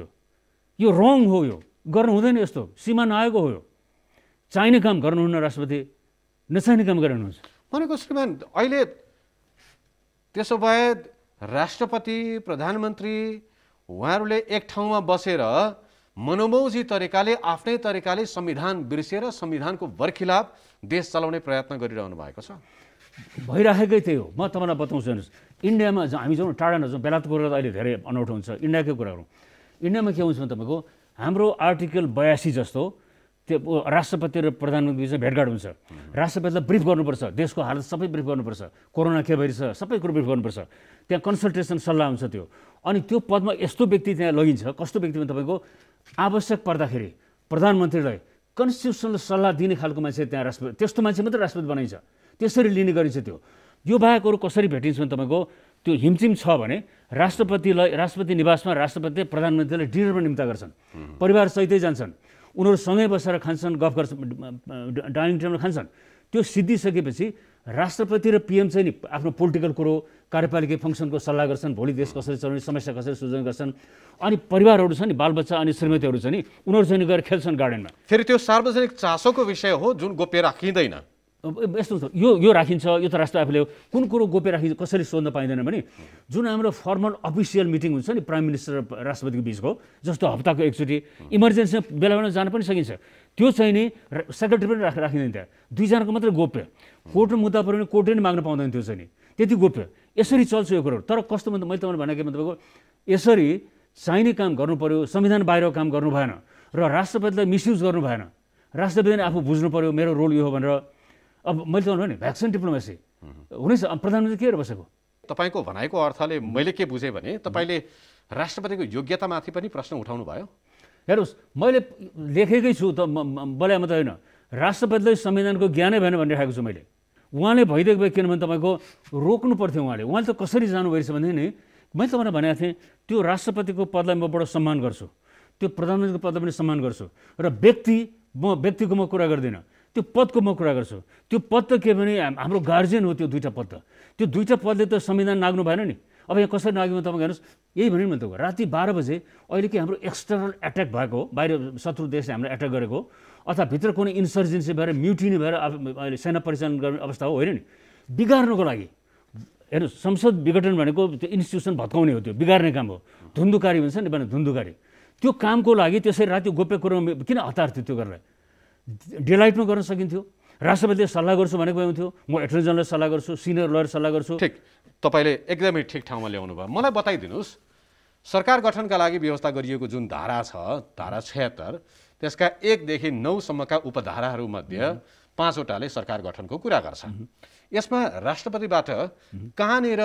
यो रङ हो, यो गर्नु हुँदैन, यस्तो सीमा नआएको हो। यो चाहिने काम गर्नुहुन्न राष्ट्रपति, नचाहिने काम गर्नुहुन्छ। भनेको श्रीमान अहिले त्यसो भए राष्ट्रपति प्रधानमन्त्री उहाँहरूले एक ठाउँमा बसेर मनोमौजी तरिकाले आफ्नै तरिकाले संविधान बिर्सिएर संविधानको बरखिलाफ देश चलाउने प्रयत्न गरिरहनु भएको छ। भइराखेकै त्यही हो। म तपाईँलाई बताउँछु हेर्नुहोस्, इन्डियामा हामी जाउँ, टाढा नजाउँ, बेलायतको कुरा त अहिले धेरै अनौठो हुन्छ, इन्डियाकै कुरा गरौँ। इन्डियामा के हुन्छ भने तपाईँको हाम्रो आर्टिकल 82 जस्तो त्यो राष्ट्रपति र प्रधानमन्त्री बिचमा भेटघाट हुन्छ। राष्ट्रपतिलाई ब्रिफ गर्नुपर्छ, देशको हालत सबै ब्रिफ गर्नुपर्छ, कोरोना के भइरहेछ सबै कुरो ब्रिफ गर्नुपर्छ। त्यहाँ कन्सल्टेसन सल्लाह हुन्छ त्यो। अनि त्यो पदमा यस्तो व्यक्ति त्यहाँ लगिन्छ, कस्तो व्यक्तिमा तपाईँको आवश्यक पर्दाखेरि प्रधानमन्त्रीलाई कन्स्टिट्युसनल सल्लाह दिने खालको मान्छे त्यहाँ राष्ट्रपति, त्यस्तो मान्छे मात्रै राष्ट्रपति बनाइन्छ, त्यसरी लिने गरिन्छ त्यो। यो बाहेक अरू कसरी भेटिन्छ भने तपाईँको त्यो हिमचिम छ भने राष्ट्रपतिलाई राष्ट्रपति निवासमा राष्ट्रपति प्रधानमन्त्रीलाई डिनरमा निम्ता गर्छन्, परिवारसहितै जान्छन्, उनीहरू सँगै बसेर खान्छन्, गफ गर्छन्, डाइनिङ टेबलमा खान्छन्। त्यो सिद्धिसकेपछि राष्ट्रपति र पिएम चाहिँ नि आफ्नो पोलिटिकल कुरो, कार्यपालिका फङ्सनको सल्लाह गर्छन्, भोलि देश कसरी चलाउने, समस्या कसरी सुल्झाउने गर्छन्। अनि परिवारहरू छ नि, बालबच्चा अनि श्रीमतीहरू छ नि, उनीहरू चाहिँ गएर खेल्छन् गार्डनमा। फेरि त्यो सार्वजनिक चासोको विषय हो जुन गोप्य राखिँदैन। यस्तो यो राखिन्छ, यो त राष्ट्र आफूले कुन कुरो गोप्य राखिन्छ कसरी सोध्न पाइँदैन भने जुन हाम्रो फर्मल अफिसियल मिटिङ हुन्छ नि प्राइम मिनिस्टर र राष्ट्रपतिको बिचको, जस्तो हप्ताको एकचोटि इमर्जेन्सीमा बेला बेला जान पनि सकिन्छ, त्यो चाहिँ नि सेक्रेटरी पनि राखिँदैन। त्यहाँ दुईजनाको मात्रै गोप्य, कोर्टमा मुद्दा पऱ्यो भने कोर्टले नि माग्न पाउँदैन, त्यो चाहिँ नि त्यति गोप्य। यसरी चल्छ यो कुरो। तर कस्तो भन्दा मैले तपाईँलाई भनेको तपाईँको यसरी चाहिने काम गर्नु पऱ्यो, संविधान बाहिरको काम गर्नु भएन र राष्ट्रपतिलाई मिसयुज गर्नु भएन। राष्ट्रपतिले आफू बुझ्नु पऱ्यो मेरो रोल यो हो भनेर। अब मैले तपाईँलाई भने भ्याक्सिन डिप्लोमेसी हुनेछ, प्रधानमन्त्री के गरेर बसेको? तपाईँको भनाइको अर्थले मैले के बुझेँ भने तपाईँले राष्ट्रपतिको योग्यतामाथि पनि प्रश्न उठाउनु भयो। हेर्नुहोस्, मैले लेखेकै छु त, बोले मात्रै होइन, राष्ट्रपतिलाई संविधानको ज्ञानै भएन भनिरहेको छु मैले। उहाँले भइदिएको भए, किनभने तपाईँको रोक्नु पर्थ्यो उहाँले त कसरी जानु भइरहेछ भने नि मैले तपाईँलाई भनेको थिएँ त्यो राष्ट्रपतिको पदलाई म बडो सम्मान गर्छु, त्यो प्रधानमन्त्रीको पदलाई पनि सम्मान गर्छु, र व्यक्तिको म कुरा गर्दिनँ, त्यो पदको म कुरा गर्छु। त्यो पद त के भने हाम्रो गार्जियन हो, त्यो दुईवटा पद त, त्यो दुईवटा पदले त संविधान नाग्नु भएन नि। अब यहाँ कसरी नाग्यो तपाईँ हेर्नुहोस्, यही भने त राति 12 बजे अहिले के हाम्रो एक्सटर्नल एट्याक भएको, बाहिर शत्रु देशले हामीलाई एट्याक गरेको, अथवा भित्र कुनै इन्सर्जेन्सी भएर म्युटिनी भएर अहिले सेना परिचालन गर्ने अवस्था हो, होइन नि, बिगार्नुको लागि। हेर्नुहोस्, संसद विघटन भनेको त्यो इन्स्टिट्युसन भत्काउने हो, त्यो बिगार्ने काम हो, धुन्धुकारी भन्छ नि, धुन्धुकारी। त्यो कामको लागि त्यसरी राति गोप्य कुरो किन हतार थियो? त्यो गरेर डेलाइटमा गर्न सकिन्थ्यो। राष्ट्रपतिले सल्लाह गर्छु भनेको भए हुन्थ्यो, म एटर्नी जनरललाई सल्लाह गर्छु, सिनियर लयर सल्लाह गर्छु। ठिक, तपाईँले एकदमै ठिक ठाउँमा ल्याउनु भयो। मलाई बताइदिनुहोस्, सरकार गठनका लागि व्यवस्था गरिएको जुन धारा छ, धारा 76, त्यसका 1 देखि 9 सम्मका उपधाराहरूमध्ये 5 वटाले सरकार गठनको कुरा गर्छ। यसमा राष्ट्रपतिबाट कहाँनिर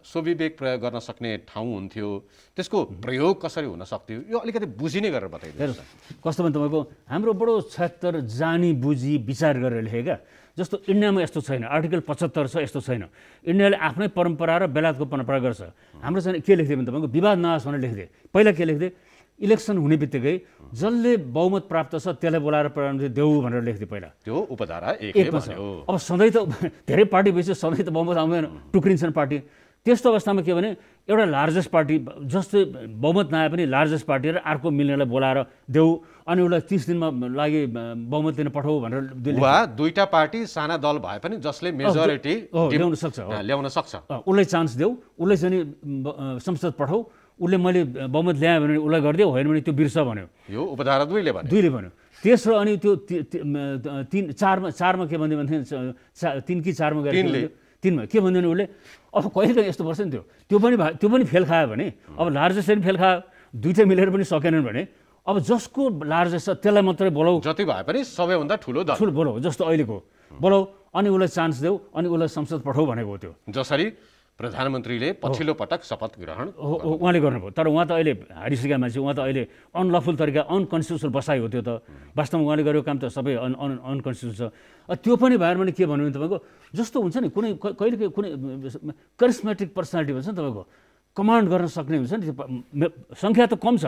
स्वविवेक प्रयोग गर्न सक्ने ठाउँ हुन्थ्यो, त्यसको प्रयोग कसरी हुन सक्थ्यो, यो अलिकति बुझिने गरेर बताइदिनुहोस्। कस्तो भने तपाईँको हाम्रो बडो 76 जानी बुझी विचार गरेर लेखेका, जस्तो इन्डियामा यस्तो छैन, आर्टिकल 75 छ, यस्तो छैन। इन्डियाले आफ्नै परम्परा र बेलायतको परम्परा गर्छ। हाम्रो चाहिँ के लेख्थ्यो भने तपाईँको विवाद नहोस् भनेर लेख्थे। पहिला के लेख्थे, इलेक्सन हुने बित्तिकै जसले बहुमत प्राप्त छ त्यसलाई बोलाएर प्रधानमन्त्री देऊ भनेर लेख्थ्यो पहिला। त्यो उपधारा 1 भन्यो। अब सधैँ त धेरै पार्टी भएपछि सधैँ त बहुमत आउँदैन, टुक्रिन्छन् पार्टी। त्यस्तो अवस्थामा के भने एउटा लार्जेस्ट पार्टी जस्तै बहुमत नआए पनि लार्जेस्ट पार्टी र अर्को मिल्नेलाई बोलाएर देऊ, अनि उसलाई 30 दिनमा लागि बहुमत लिन पठाऊ भनेर। वा दुईटा पार्टी साना दल भए पनि जसले मेजोरिटी ल्याउन सक्छ उसलाई चान्स देऊ, उसलाई चाहिँ संसद पठाऊ, उसले मैले बहुमत ल्याएँ भने उसलाई गरिदियो, होइन भने त्यो बिर्स भन्यो। यो उपधारा 2ले भन्यो। तेस्रो अनि त्यो 4मा के भन्दै भन्थे, 3 कि 4मा गएर 3मा के भन्दैन उसले, अब कहिले काहीँ यस्तो पर्छ नि, त्यो पनि फेल खायो भने, अब लार्जेस्ट पनि फेल खायो, दुईटै मिलेर पनि सकेनन् भने, अब जसको लार्जेस्ट छ त्यसलाई मात्रै बोलाऊ, जति भए पनि सबैभन्दा ठुलो बोलाऊ, जस्तो अहिलेको बोलाऊ, अनि उसलाई चान्स देऊ, अनि उसलाई संसद पठाऊ भनेको हो। त्यो जसरी प्रधानमन्त्रीले पछिल्लो पटक शपथ ग्रहण उहाँले गर्नुभयो। तर उहाँ त अहिले हारिसकेका मान्छे, उहाँ त अहिले अनलफुल तरिका अनकन्स्टिट्युसनल बसाइ हो। त्यो त वास्तवमा उहाँले गरेको काम त सबै अनकन्स्टिट्युसनल छ। त्यो पनि भएर भने के भन्नु भने तपाईँको जस्तो हुन्छ नि, कहिले कुनै करिस्मेटिक पर्सनालिटी भन्छ नि तपाईँको, कमान्ड गर्न सक्ने हुन्छ नि, त्यो सङ्ख्या त कम छ,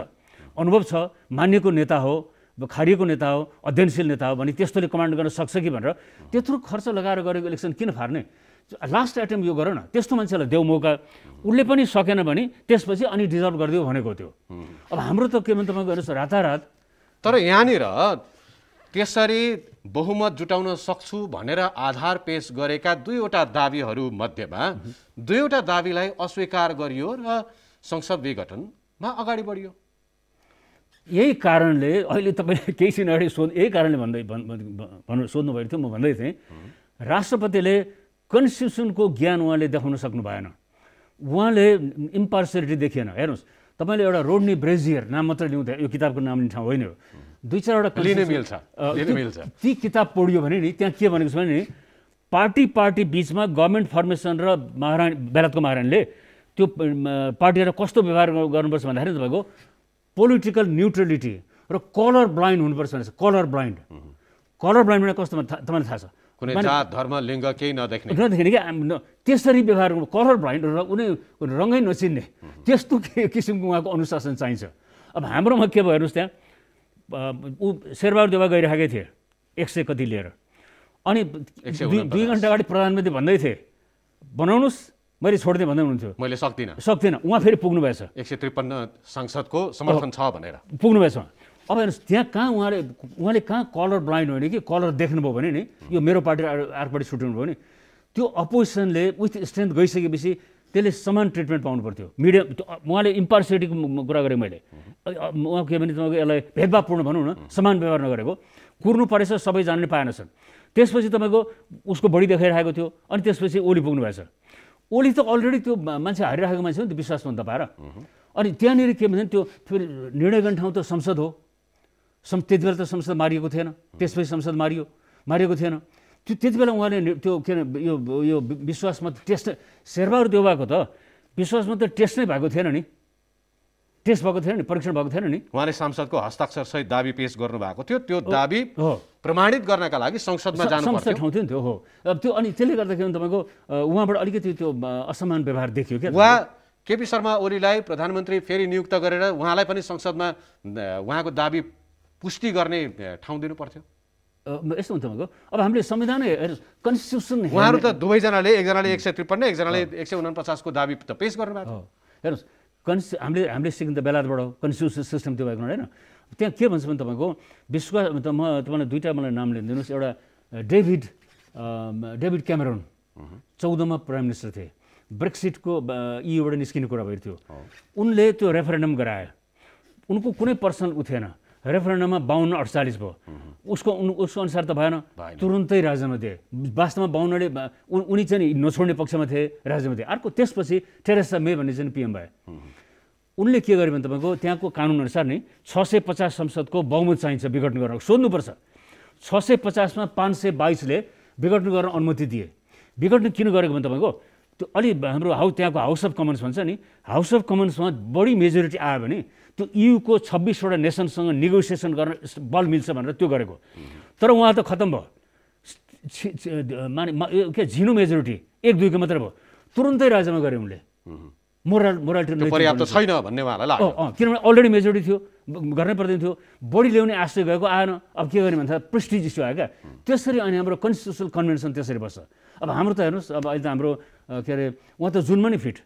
अनुभव छ, मानिएको नेता हो, खारिएको नेता हो, अध्ययनशील नेता हो भने त्यस्तोले कमान्ड गर्न सक्छ कि भनेर त्यत्रो खर्च लगाएर गरेको इलेक्सन किन फार्ने? लास्ट एटेम्प यो गर न, त्यस्तो मान्छेलाई देऊ मौका। उसले पनि सकेन भने त्यसपछि अनि डिजल्भ गरिदियो भनेको थियो। अब हाम्रो त के भन्छ तपाईँको हेर्नुहोस् रातारात। तर यहाँनिर त्यसरी बहुमत जुटाउन सक्छु भनेर आधार पेश गरेका दुईवटा दाबीहरू मध्येमा दुईवटा दाबीलाई अस्वीकार गरियो र संसद विघटनमा अगाडि बढियो। यही कारणले अहिले तपाईँले केही दिन अगाडि यही कारणले सोध्नुभएको थियो, म भन्दै थिएँ राष्ट्रपतिले कन्स्टिट्युसनको ज्ञान उहाँले देखाउन सक्नु भएन, उहाँले इम्पार्सियलिटी देखिएन। हेर्नुहोस् तपाईँले एउटा रोडनी ब्रेजियर नाम मात्र लिउँ, यो किताबको नाम लिने ठाउँ होइन, हो 2-4 वटा ती किताब पढियो भने नि त्यहाँ के भनेको छ भने पार्टी बिचमा गभर्मेन्ट फर्मेसन र बेलायतको महारानीले त्यो पार्टीलाई कस्तो व्यवहार गर्नुपर्छ भन्दाखेरि तपाईँको पोलिटिकल न्युट्रलिटी र कलर ब्लाइन्ड हुनुपर्छ भनेको छ। कलर ब्लाइन्ड भने कस्तो तपाईँलाई थाहा छ? कुनै जात धर्म लिङ्ग केही नदेख्ने कि त्यसरी व्यवहार गर्नु, कलर ब्लाइन्ड र उनी रङ्गै नचिन्ने त्यस्तो किसिमको उहाँको अनुशासन चाहिन्छ। अब हाम्रोमा के भयो हेर्नुहोस्, त्यहाँ ऊ शेरबहादुर देउवा गइरहेकै थिए 100 कति लिएर, अनि 2 घन्टा अगाडि प्रधानमन्त्री भन्दै थिए बनाउनुहोस्, मैले छोड्दिएँ भन्दै हुनुहुन्थ्यो, मैले सक्दिनँ। उहाँ फेरि पुग्नु भएछ 153 सांसदको समर्थन छ भनेर पुग्नु भएछ। अब हेर्नुहोस् त्यहाँ कहाँ उहाँले कहाँ कलर ब्लाइन्ड होइन कि कलर देख्नुभयो भने नि यो मेरो पार्टी अर्कोपट्टि छुट्याउनु भयो नि, त्यो अपोजिसनले विथ स्ट्रेन्थ गइसकेपछि त्यसले समान ट्रिटमेन्ट पाउनु पर्थ्यो। मिडिया उहाँले इम्पार्सियलिटीको कुरा गरेँ मैले, उहाँ के भने तपाईँको यसलाई भेदभावपूर्ण भनौँ न, समान व्यवहार नगरेको, कुर्नु परेछ सबैजनाले पाएनछन्। त्यसपछि तपाईँको उसको बढी देखाइरहेको थियो, अनि त्यसपछि ओली पुग्नु भएछ। ओली त अलरेडी त्यो मान्छे हारिरहेको मान्छे हो नि, त्यो विश्वासमा दबाएर। अनि त्यहाँनिर के भन्छ त्यो फेरि निर्णय गर्ने ठाउँ त संसद हो, त्यति बेला त संसद मारिएको थिएन, त्यसपछि संसद मारिएको थिएन। त्यो त्यति बेला उहाँले त्यो के यो विश्वासमा टेस्ट शेरबहादुर देउवाको त विश्वासमा त टेस्ट नै भएको थिएन नि, टेस्ट भएको थिएन नि, परीक्षण भएको थिएन नि। उहाँले सांसदको हस्ताक्षर सहित दाबी पेश गर्नुभएको थियो, त्यो दाबी प्रमाणित गर्नका लागि संसदमा जानु पर्थ्यो, ठाउँ थियो नि त्यो। हो अब त्यो अनि त्यसले गर्दाखेरि तपाईँको उहाँबाट अलिकति त्यो असमान व्यवहार देखियो क्या। उहाँ केपी शर्मा ओलीलाई प्रधानमन्त्री फेरि नियुक्त गरेर उहाँलाई पनि संसदमा उहाँको दाबी पुष्टि गर्ने ठाउँ दिनु पर्थ्यो। यस्तो हुन्छ तपाईँको अब हामीले संविधानै कन्स्टिट्युसन उहाँहरू त दुवैजनाले, एकजनाले 153 एकजनाले 149 को दाबी त पेश गर्नुभएको हो। हेर्नुहोस् हामीले सिक्नु त बेलायतबाट कन्स्टिट्युसन सिस्टम त्यो भएको होइन। त्यहाँ के भन्छ भने तपाईँको विश्वास म तपाईँलाई दुईवटा मलाई नाम लिइदिनुहोस्। एउटा डेभिड क्यामेरोन 14मा प्राइम मिनिस्टर थिए, ब्रेक्सिटको ईबाट निस्किने कुरा भएको थियो, उनले त्यो रेफरेन्डम गराए, उनको कुनै पर्सनल थिएन, रेफरेन्डममा 52-48 भयो, उसको अनुसार त भएन, तुरुन्तै राजीनामा दिए। वास्तवमा 52ले उनी चाहिँ नछोड्ने पक्षमा थिए, राजीनामा दिए। अर्को त्यसपछि टेरेसा मे भन्ने चाहिँ पिएम भए। उनले के गर्यो भने तपाईँको त्यहाँको कानुनअनुसार नै 650 संसदको बहुमत चाहिन्छ विघटन गर्न, सोध्नुपर्छ। 650मा 522ले विघटन गर्न अनुमति दिए। विघटन किन गरेको भने तपाईँको त्यो अलि हाम्रो त्यहाँको हाउस अफ कमन्स भन्छ नि, हाउस अफ कमन्समा बढी मेजोरिटी आयो भने त्यो EU को 26वटा नेसनसँग नेगोसिएसन गर्न बल मिल्छ भनेर त्यो गरेको। तर उहाँ त खत्तम भयो, के झिनो मेजोरिटी 1-2 मात्रै भयो, तुरुन्तै राजीनामा गरे उनले। मोरालिटी पर्याप्त छैन भन्ने उहाँलाई लाग्यो, किनभने अलरेडी मेजोरिटी थियो, गर्नै पर्दैन थियो, बढी ल्याउने आशय गएको आएन। अब के गर्ने भन्दा प्रेस्टिज इस्यु आयो क्या। त्यसरी अनि हाम्रो कन्स्टिट्युसनल कन्भेन्सन त्यसरी बस्छ। अब हाम्रो त हेर्नुहोस्, अब अहिले त हाम्रो के अरे उहाँ त जुनमा नि फिट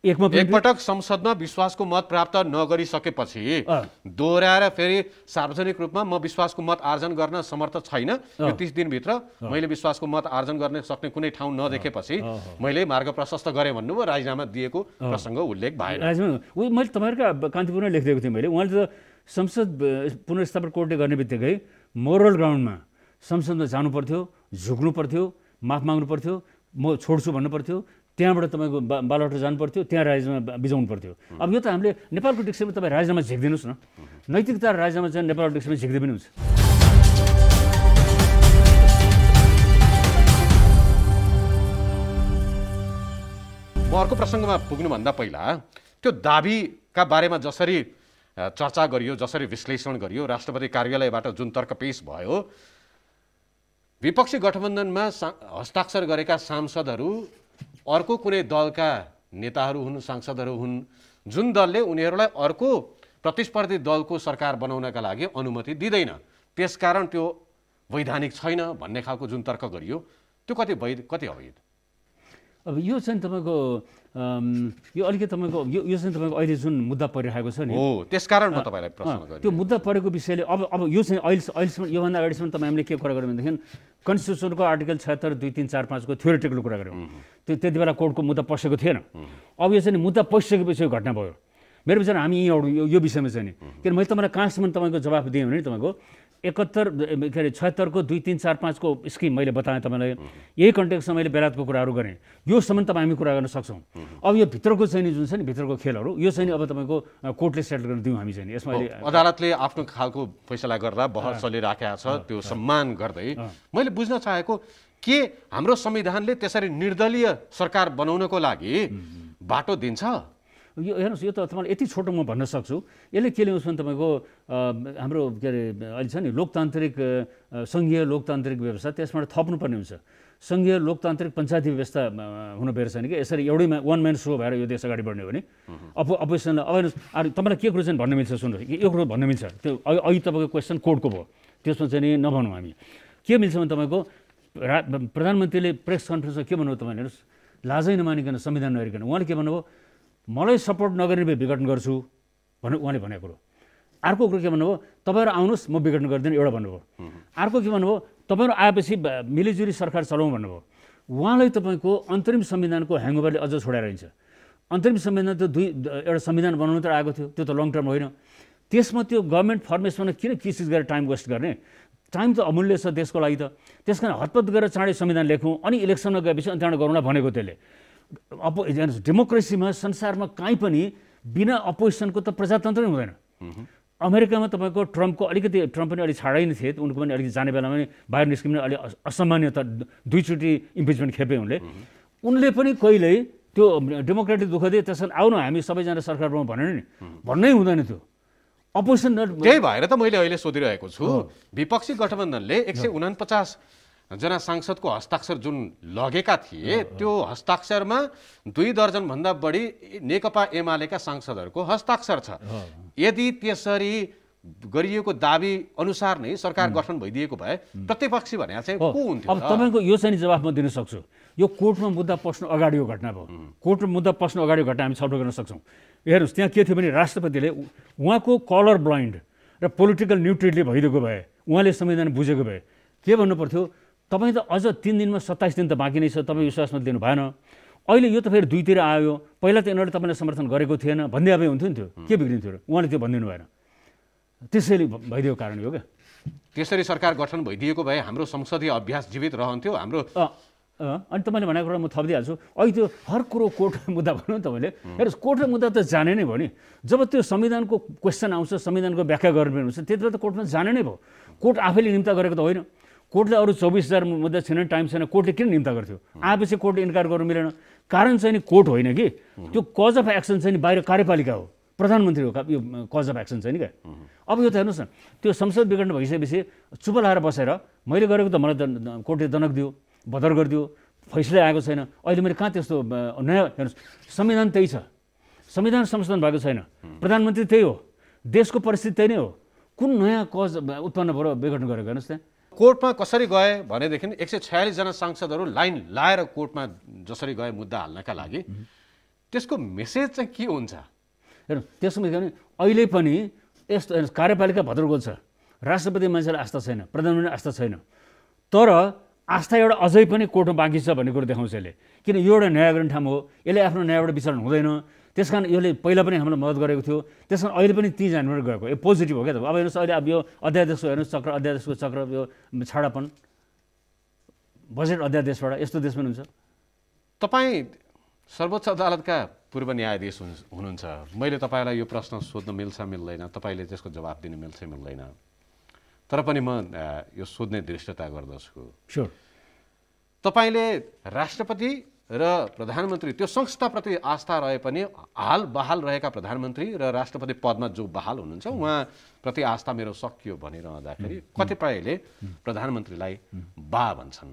एकपटक संसदमा विश्वासको मत प्राप्त नगरिसकेपछि दोहोऱ्याएर फेरि सार्वजनिक रूपमा म विश्वासको मत आर्जन गर्न समर्थ छैन, यो 30 दिनभित्र मैले विश्वासको मत आर्जन गर्न सक्ने कुनै ठाउँ नदेखेपछि मैले मार्ग प्रशस्त गरेँ भन्नुभयो, राजीनामा दिएको प्रसङ्ग उल्लेख भएन। मैले तपाईँहरूका कान्तिपुरमा लेखिदिएको थिएँ मैले। उहाँले त संसद पुनर्स्थापना कोर्टले गर्ने बित्तिकै मोरल ग्राउन्डमा संसदमा जानु पर्थ्यो, झुक्नु पर्थ्यो, माफ माग्नु पर्थ्यो, म छोड्छु भन्नु पर्थ्यो, त्यहाँबाट तपाईँको बालट जानु पर्थ्यो, त्यहाँ राजीनामा बिजाउनु पर्थ्यो। अब यो त हामीले नेपालको डिक्सनमा तपाईँ राजीनामा झिक्दिनुहोस् न, नैतिकता राजीनामा चाहिँ नेपालको डिक्सनमा झिक्दै पनि हुन्छ। म अर्को प्रसङ्गमा पुग्नुभन्दा पहिला त्यो दाबीका बारेमा जसरी चर्चा गरियो, जसरी विश्लेषण गरियो, राष्ट्रपति कार्यालयबाट जुन तर्क पेश भयो, विपक्षी गठबन्धनमा हस्ताक्षर गरेका सांसदहरू अर्को कुनै दलका नेताहरू हुन्, सांसदहरू हुन्, जुन दलले उनीहरूलाई अर्को प्रतिस्पर्धी दलको सरकार बनाउनका लागि अनुमति दिँदैन, त्यसकारण त्यो वैधानिक छैन भन्ने खालको जुन तर्क गरियो त्यो कति वैध कति अवैध? अब यो चाहिँ तपाईँको यो अलिकति तपाईँको यो चाहिँ तपाईँको अहिले जुन मुद्दा परिरहेको छ नि, हो त्यसकारण म तपाईँलाई प्रश्न गरेँ। त्यो मुद्दा परेको विषयले अब यो चाहिँ अहिलेसम्म योभन्दा अगाडिसम्म तपाईँ हामीले के कुरा गऱ्यौँ भनेदेखि कन्स्टिट्युसनको आर्टिकल 76, 2, 3, 4, 5 को थ्योरिटिकल कुरा गऱ्यौँ। त्यो त्यति बेला कोर्टको मुद्दा पसेको थिएन। अब यो चाहिँ मुद्दा पसिसकेपछि यो घटना भयो। मेरो विचार हामी यहीँ यो विषयमा चाहिँ नि किन मैले तपाईँलाई कहाँसम्म तपाईँको जवाफ दिएँ भने तपाईँको 71 के अरे 76 को 2, 3, 4, 5 को स्किम मैले बताएँ तपाईँलाई। यही कन्टेक्स्टमा मैले बेलायतको कुराहरू गरेँ। योसम्म तपाईँ हामी कुरा गर्न सक्छौँ। अब यो भित्रको चाहिँ नि जुन छ नि भित्रको खेलहरू यो चाहिँ नि अब तपाईँको कोर्टले सेटल गर्न दिउँ हामी चाहिँ नि। यसमा अदालतले आफ्नो खालको फैसला गर्दा बहस चलिराखेको छ, त्यो सम्मान गर्दै मैले बुझ्न चाहेको के हाम्रो संविधानले त्यसरी निर्दलीय सरकार बनाउनको लागि बाटो दिन्छ? यो हेर्नुहोस्, यो त तपाईँलाई यति छोटो म भन्न सक्छु। यसले के ल्याउँछ भने तपाईँको हाम्रो के अरे अहिले छ नि लोकतान्त्रिक सङ्घीय लोकतान्त्रिक व्यवस्था, त्यसबाट थप्नुपर्ने हुन्छ। सङ्घीय लोकतान्त्रिक पञ्चायती व्यवस्था हुनुपर्छ छैन कि यसरी एउटैमा वान म्यान सो भएर यो देश अगाडि बढ्ने हो भने अपोजिसनलाई अब तपाईँलाई के कुरो चाहिँ भन्न मिल्छ सुन्नुहोस्, यो कुरो भन्न मिल्छ। त्यो अहिले तपाईँको क्वेसन कोर्टको भयो, त्यसमा चाहिँ नि नभनौँ हामी। के मिल्छ भने तपाईँको प्रधानमन्त्रीले प्रेस कन्फरेन्समा के भन्नुभयो तपाईँले हेर्नुहोस्, लाजै नमानिकन संविधान नहेरिकन उहाँले के भन्नुभयो, मलाई सपोर्ट नगर्ने विघटन गर्छु भन्नु उहाँले भनेको कुरो। अर्को कुरो के भन्नुभयो, तपाईँहरू आउनुहोस् म विघटन गर्दिनँ एउटा भन्नुभयो। अर्को के भन्नुभयो, तपाईँहरू आएपछि मिलिजुली सरकार चलाउँ भन्नुभयो। उहाँलाई तपाईँको अन्तरिम संविधानको ह्याङओभरले अझ छोडाइरहन्छ। अन्तरिम संविधान त एउटा संविधान बनाउनु त आएको थियो, त्यो त लङ टर्म होइन। त्यसमा त्यो गभर्मेन्ट फर्मेसनमा किन चिज गरेर टाइम वेस्ट गर्ने? टाइम त अमूल्य छ देशको लागि त। त्यस कारण हतपत गरेर चाँडै संविधान लेखौँ अनि इलेक्सनमा गएपछि अनि त्यहाँबाट गरौँला भनेको त्यसले। डेमोक्रेसीमा संसारमा कहीँ पनि बिना अपोजिसनको त प्रजातन्त्र नै हुँदैन। अमेरिकामा तपाईँको ट्रम्पको अलिकति ट्रम्प पनि अलिक छाडै नै थिए, उनको पनि अलिकति जाने बेलामा पनि बाहिर निस्किने अलिक असामान्यता 2 चोटि इम्पिचमेन्ट खेपे उनले पनि कहिल्यै त्यो डेमोक्रेटिक दुःख दिए त्यसमा आउनु हामी सबैजना सरकार बनाउँ भनेर नि भन्नै हुँदैन। त्यो अपोजिसन त्यही भएर त मैले अहिले सोधिरहेको छु, विपक्षी गठबन्धनले 149 जना सांसदको हस्ताक्षर जुन लगेका थिए त्यो हस्ताक्षरमा 2 दर्जन भन्दा बढी नेकपा एमालेका सांसदहरूको हस्ताक्षर छ। यदि त्यसरी गरिएको दाबी अनुसार नै सरकार गठन भइदिएको भए प्रतिपक्षी भने चाहिँ को हुन्थ्यो? अब तपाईँको यो चाहिँ जवाफ म दिन सक्छु। यो कोर्टमा मुद्दा पस्नु अगाडि यो घटना भयो। कोर्टमा मुद्दा पस्नु अगाडि घटना हामी छलफल गर्न सक्छौँ। हेर्नुहोस्, त्यहाँ के थियो भने राष्ट्रपतिले उहाँको कलर ब्लाइन्ड र पोलिटिकल न्युट्रलिटी भइदिएको भए, उहाँले संविधान बुझेको भए के भन्नु पर्थ्यो, तपाईँ त अझ 3 दिनमा 27 दिन त बाँकी नै छ, तपाईँ विश्वासमा दिनु भएन। अहिले यो त फेरि 2तिर आयो, पहिला त यिनीहरूले तपाईँले समर्थन गरेको थिएन भन्दै भए हुन्थ्यो नि, त्यो के बिग्रिन्थ्यो र उहाँले त्यो भनिदिनु भएन। त्यसैले भइदिएको कारण हो क्या। त्यसरी सरकार गठन भइदिएको भए हाम्रो संसदीय अभ्यास जीवित रहन्थ्यो हाम्रो। अनि तपाईँले भनेको कुरा म थपिदिइहाल्छु। अहिले त्यो हर कुरो कोर्टको मुद्दा भन्नु नि तपाईँले। हेर्नुहोस्, कोर्टको मुद्दा त जाने नै भयो नि। जब त्यो संविधानको क्वेसन आउँछ, संविधानको व्याख्या गर्नुपर्ने हुन्छ, त्यति बेला त कोर्टमा जाने नै भयो। कोर्ट आफैले निम्ता गरेको त होइन। कोर्टले अरू 24,000 मुद्दा छैन, टाइम छैन, कोर्टले किन निम्ता गर्थ्यो? आएपछि कोर्टले इन्कार गर्नु मिलेन। कारण चाहिँ नि कोर्ट होइन कि त्यो कज अफ एक्सन चाहिँ नि बाहिर कार्यपालिका हो, प्रधानमन्त्री हो यो कज अफ एक्सन चाहिँ नि क्या। अब यो त हेर्नुहोस् न, त्यो संसद विघटन भइसकेपछि चुप लाएर बसेर मैले गरेको त मलाई त कोर्टले दनक दियो, बदर गरिदियो, फैसला आएको छैन। अहिले मैले कहाँ त्यस्तो नयाँ हेर्नुहोस्, संविधान त्यही छ, संविधान संशोधन भएको छैन, प्रधानमन्त्री त्यही हो, देशको परिस्थिति त्यही नै हो। कुन नयाँ कज उत्पन्न भएर विघटन गरेको हेर्नुहोस् त्यहाँ। कोर्टमा कसरी गए भनेदेखि 146 जना सांसदहरू लाइन लाएर कोर्टमा जसरी गए मुद्दा हाल्नका लागि, त्यसको मेसेज चाहिँ के हुन्छ? हेर्नु, त्यसको भने अहिले पनि यस्तो कार्यपालिका भद्रगोल छ, राष्ट्रपति मान्छेलाई आस्था छैन, प्रधानमन्त्री आस्था छैन, तर आस्था एउटा अझै पनि कोर्टमा बाँकी छ भन्ने कुरो देखाउँछ यसले। किन यो एउटा न्याय गर्ने ठाउँ हो, यसले आफ्नो न्यायबाट विचरण हुँदैन। त्यस कारण यसले पहिला पनि हामीलाई मद्दत गरेको थियो, त्यस कारण अहिले पनि ती जानबाट गएको यो पोजिटिभ हो क्या त। अब हेर्नुहोस्, अहिले अब यो अध्यादेशको हेर्नुहोस् चक्र, अध्यादेशको चक्र, यो छाडापन बजेट अध्यादेशबाट यस्तो देश पनि हुन्छ। तपाईँ सर्वोच्च अदालतका पूर्व न्यायाधीश हुनुहुन्छ। मैले तपाईँलाई यो प्रश्न सोध्न मिल्छ मिल्दैन, तपाईँले त्यसको जवाब दिनु मिल्छ मिल्दैन, तर पनि म यो सोध्ने दृष्टता गर्दछु। स्योर, तपाईँले राष्ट्रपति र प्रधानमन्त्री त्यो संस्थाप्रति आस्था रहे पनि हाल बहाल रहेका प्रधानमन्त्री र राष्ट्रपति पदमा जो बहाल हुनुहुन्छ उहाँप्रति आस्था मेरो सकियो भनिरहँदाखेरि कतिपयले प्रधानमन्त्रीलाई बा भन्छन्,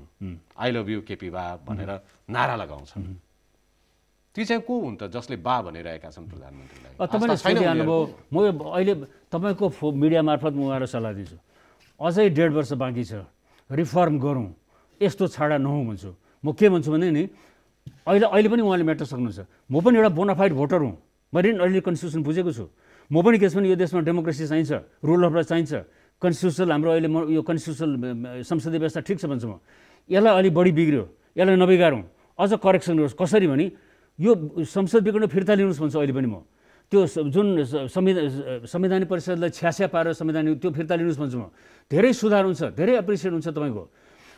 आई लभ यु केपी बा भनेर नारा लगाउँछन्। ती चाहिँ को हुन् त जसले बा भनिरहेका छन् प्रधानमन्त्रीलाई? तपाईँले सोधिहाल्नुभयो, म अहिले तपाईँको मिडिया मार्फत म उहाँलाई सल्लाह दिन्छु, अझै 1.5 वर्ष बाँकी छ, रिफर्म गरौँ, यस्तो छाडा नहौँ भन्छु। म के भन्छु भने नि अहिले पनि उहाँले मेट्न सक्नुहुन्छ। म पनि एउटा बोनाफाइड भोटर हुँ, मैले अहिले कन्स्टिट्युसन बुझेको छु। म पनि के छ भने यो देशमा डेमोक्रेसी चाहिन्छ, रुल अफ ल चाहिन्छ, कन्स्टिट्युसनल हाम्रो अहिले यो कन्स्टिट्युसनल संसदीय व्यवस्था ठिक छ भन्छु म। यसलाई अलि बढी बिग्रियो, यसलाई नबिगारौँ, अझ करेक्सन गरोस्। कसरी भने यो संसद बिग्रिनु फिर्ता लिनुहोस् भन्छु अहिले पनि म। त्यो जुन संवैधानिक परिषदलाई छ्यास्या पारेर संवैधानिक त्यो फिर्ता लिनुहोस् भन्छु म। धेरै सुधार हुन्छ, धेरै एप्रिसिएट हुन्छ तपाईँको।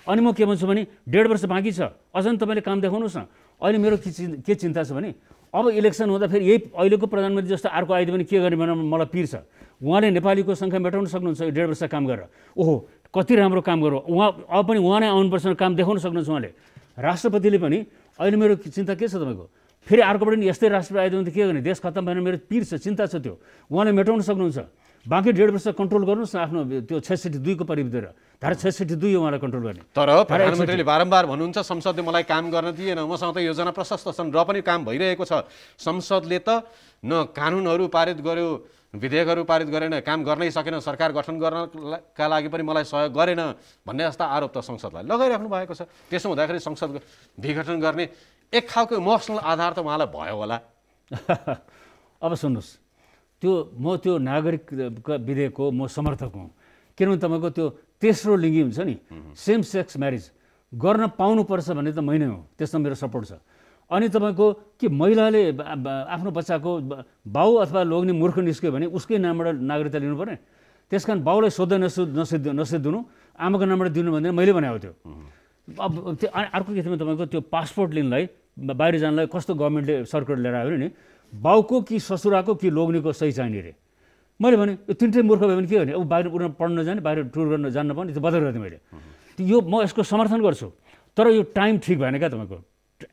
अनि म के भन्छु भने 1.5 वर्ष बाँकी छ, अझ तपाईँले काम देखाउनुहोस् न। अहिले मेरो के चिन्ता छ भने अब इलेक्सन हुँदा फेरि यही अहिलेको प्रधानमन्त्री जस्तो अर्को आइदियो भने के गर्ने भनेर मलाई पिर छ। उहाँले नेपालीको सङ्ख्या मेटाउन सक्नुहुन्छ 1.5 वर्ष काम गरेर। ओहो कति राम्रो काम गरौँ, अब पनि उहाँ नै आउनुपर्छ, काम देखाउन सक्नुहुन्छ उहाँले। राष्ट्रपतिले पनि अहिले मेरो चिन्ता के छ तपाईँको, फेरि अर्कोबाट नि यस्तै राष्ट्रपति आइदियो भने त के गर्ने, देश खत्तम भएन, मेरो पिर छ, चिन्ता छ। त्यो उहाँले मेटाउन सक्नुहुन्छ। बाँकी 1.5 वर्ष कन्ट्रोल गर्नुहोस् न आफ्नो त्यो 66(2) को परिधिभित्र। धारा 66(2) उहाँलाई कन्ट्रोल गर्ने। तर प्रधानमन्त्रीले बारम्बार भन्नुहुन्छ संसदले मलाई काम गर्न दिएन, मसँग त योजना प्रशस्त छन् र पनि काम भइरहेको छ। संसदले त न कानुनहरू पारित गर्यो, विधेयकहरू पारित गरेन, काम गर्नै सकेन, सरकार गठन गर्नका लागि पनि मलाई सहयोग गरेन भन्ने जस्ता आरोप त संसदलाई लगाइराख्नु भएको छ। त्यसो हुँदाखेरि संसद विघटन गर्ने एक खालको इमोसनल आधार त उहाँलाई भयो होला। अब सुन्नुहोस्, म त्यो नागरिक विधेयकको म समर्थक हुँ। किनभने तपाईँको त्यो तेस्रो लिङ्गी हुन्छ नि, सेम सेक्स म्यारिज गर्न पाउनुपर्छ भन्ने त मै नै हो, त्यसमा मेरो सपोर्ट छ। अनि तपाईँको कि महिलाले आफ्नो बच्चाको बाउ अथवा लोग्ने मूर्ख निस्क्यो भने उसकै नामबाट नागरिकता लिनुपर्ने, त्यस कारण बाउलाई सोध्दै नसिद्धिनु, आमाको नामबाट दिनु भन्दैन, मैले भने हो त्यो। अब त्यो अर्को के थियो तपाईँको त्यो पासपोर्ट लिनलाई बाहिर जानलाई कस्तो गभर्मेन्टले सर्कुलर लिएर आयो भने बाउको कि ससुराको कि लोग्नेको सही चाहिने अरे। मैले भने यो तिनटै मूर्ख भयो भने के गर्ने, अब बाहिर पढ्न जाने, बाहिर टुर गर्न जान्न पाउने, त्यो बदल गरिदिएँ मैले। यो म यसको समर्थन गर्छु, तर यो टाइम ठिक भएन क्या तपाईँको,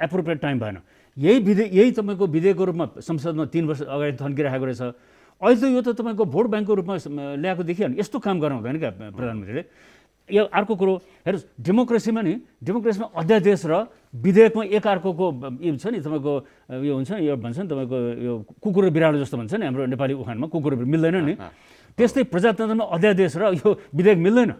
एप्रोप्रिएट टाइम भएन। यही तपाईँको विधेयकको रूपमा संसदमा 3 वर्ष अगाडि थन्किरहेको रहेछ। अहिले त यो त तपाईँको भोट ब्याङ्कको रूपमा ल्याएको देखियो नि, यस्तो काम गर्न हुँदैन क्या प्रधानमन्त्रीले। यो अर्को कुरो हेर्नुहोस्, डेमोक्रेसीमा अध्यादेश र विधेयकमा एकअर्काको यो छ नि तपाईँको, यो हुन्छ नि, यो भन्छ नि तपाईँको यो कुकुर बिरालो जस्तो भन्छ नि हाम्रो नेपाली उखानमा, कुकुर मिल्दैन नि। त्यस्तै प्रजातन्त्रमा अध्यादेश र यो विधेयक मिल्दैन।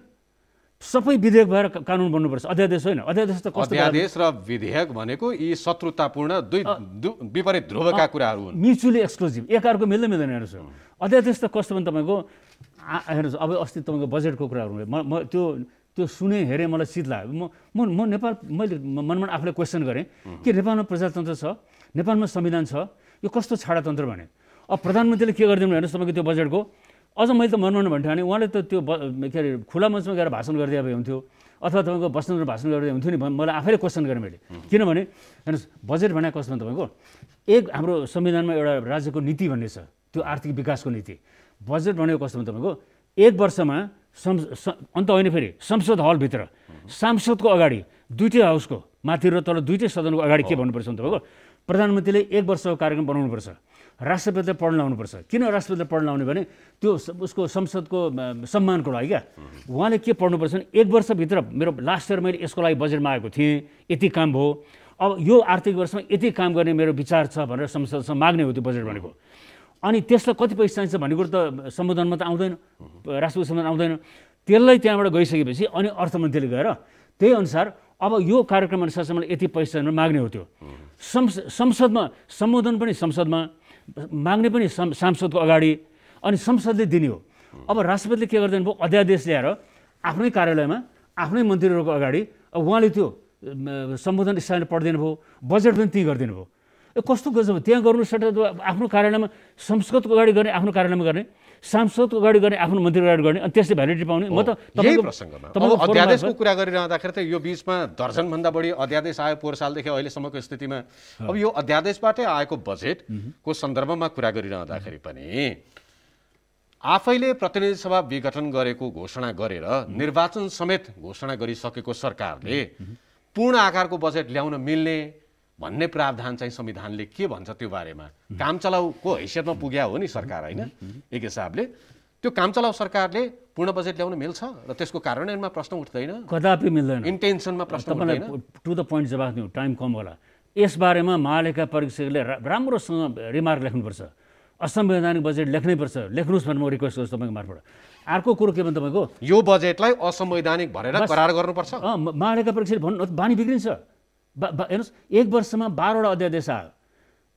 सबै विधेयक भएर कानुन बन्नुपर्छ, अध्यादेश होइन। अध्यादेश त कस्तो, अध्यादेश र विधेयक भनेको यी शत्रुतापूर्ण दुई विपरीत ध्रुवका कुराहरू हुन्, म्युचुअली एक्सक्लुजिभ, एकअर्को मिल्दैन हेर्नुहोस्। अध्यादेश त कस्तो भने तपाईँको हेर्नुहोस्, अब अस्ति तपाईँको बजेटको कुराहरू म त्यो सुने हेरेँ, मलाई चित लाग्यो। म नेपाल मैले मनमा आफूलाई क्वेसन गरेँ कि नेपालमा प्रजातन्त्र छ, नेपालमा संविधान छ, यो कस्तो छाडातन्त्र भने। अब प्रधानमन्त्रीले के गरिदिनु हेर्नुहोस् तपाईँको त्यो बजेटको, अझ मैले त मनमा भन्थेँ भने उहाँले त त्यो के अरे खुला मञ्चमा गएर भाषण गरिदिए भए हुन्थ्यो, अथवा तपाईँको बस्न भाषण गरिदिए हुन्थ्यो नि। मलाई आफैले क्वेसन गरेँ मैले, किनभने हेर्नुहोस् बजेट भनेको कस्तो भने तपाईँको एक हाम्रो संविधानमा एउटा राज्यको नीति भन्ने छ, त्यो आर्थिक विकासको नीति। बजेट भनेको कस्तो भने तपाईँको 1 वर्षमा अन्त होइन, फेरि संसद हलभित्र सांसदको अगाडि दुईटै हाउसको माथि र तल दुईटै सदनको अगाडि के भन्नुपर्छ भने तपाईँको प्रधानमन्त्रीले 1 वर्षको कार्यक्रम बनाउनुपर्छ, राष्ट्रपतिले पढ्न लाउनुपर्छ। किन राष्ट्रपतिले पढ्न लाउने भने त्यो उसको संसदको सम्मानको लागि क्या। उहाँले के पढ्नुपर्छ भने 1 वर्षभित्र मेरो लास्ट इयर मैले यसको लागि बजेट मागेको थिएँ, यति काम भयो, अब यो आर्थिक वर्षमा यति काम गर्ने मेरो विचार छ भनेर संसदसँग माग्ने हो त्यो बजेट भनेको। अनि त्यसलाई कति पैसा चाहिन्छ भन्ने कुरो त सम्बोधनमा त आउँदैन, राष्ट्रपति सम्बोधन आउँदैन। त्यसलाई त्यहाँबाट गइसकेपछि अनि अर्थमन्त्रीले गएर त्यही अनुसार अब यो कार्यक्रम अनुसार चाहिँ मलाई यति पैसा माग्ने हो। त्यो संसदमा सम्बोधन पनि संसदमा, माग्ने पनि सांसदको अगाडि, अनि संसदले दिने हो। अब राष्ट्रपतिले के गरिदिनु भयो, अध्यादेश ल्याएर आफ्नै कार्यालयमा आफ्नै मन्त्रीहरूको अगाडि अब उहाँले त्यो सम्बोधन स्टाइलले पढिदिनु भयो, बजेट पनि त्यहीँ गरिदिनु भयो। कस्तो गजब, त्यहाँ गर्नु सट्टा आफ्नो कार्यालयमा संसदको अगाडि गर्ने, आफ्नो कार्यालयमा गर्ने, सांसदको अगाडि गर्ने, आफ्नो मन्त्रीको अगाडि गर्ने, अनि त्यसले भ्यालिडिटी पाउने। म त यही प्रसङ्गमा अब अध्यादेशको कुरा गरिरहँदाखेरि त यो बिचमा दर्जनभन्दा बढी अध्यादेश आयो पोहोर सालदेखि अहिलेसम्मको स्थितिमा। अब यो अध्यादेशबाटै आएको बजेटको सन्दर्भमा कुरा गरिरहँदाखेरि पनि आफैले प्रतिनिधि सभा विघटन गरेको घोषणा गरेर निर्वाचन समेत घोषणा गरिसकेको सरकारले पूर्ण आकारको बजेट ल्याउन मिल्ने भन्ने प्रावधान चाहिँ संविधानले के भन्छ त्यो बारेमा? काम चलाउको हैसियतमा पुग्या हो नि सरकार, होइन? एक हिसाबले त्यो काम चलाउ सरकारले पूर्ण बजेट ल्याउन मिल्छ र त्यसको कार्यान्वयनमा प्रश्न उठ्दैन, कदापि मिल्दैन, इन्टेन्सनमा प्रश्न उठ्दैन। टु द पोइन्ट जवाफ दिउँ, टाइम कम होला। यसबारेमा महालेखा परीक्षकले राम्रोसँग रिमार्क लेख्नुपर्छ, असंवैधानिक बजेट लेख्नैपर्छ, लेख्नुहोस् भनेर म रिक्वेस्ट गर्छु तपाईँको मार्फत। अर्को कुरो के भन्नु तपाईँको, यो बजेटलाई असंवैधानिक भनेर करार गर्नुपर्छ। महालेखा परीक्षकले भन्नु बानी बिग्रिन्छ। हेर्नुहोस्, 1 वर्षमा 12वटा अध्यादेश आयो,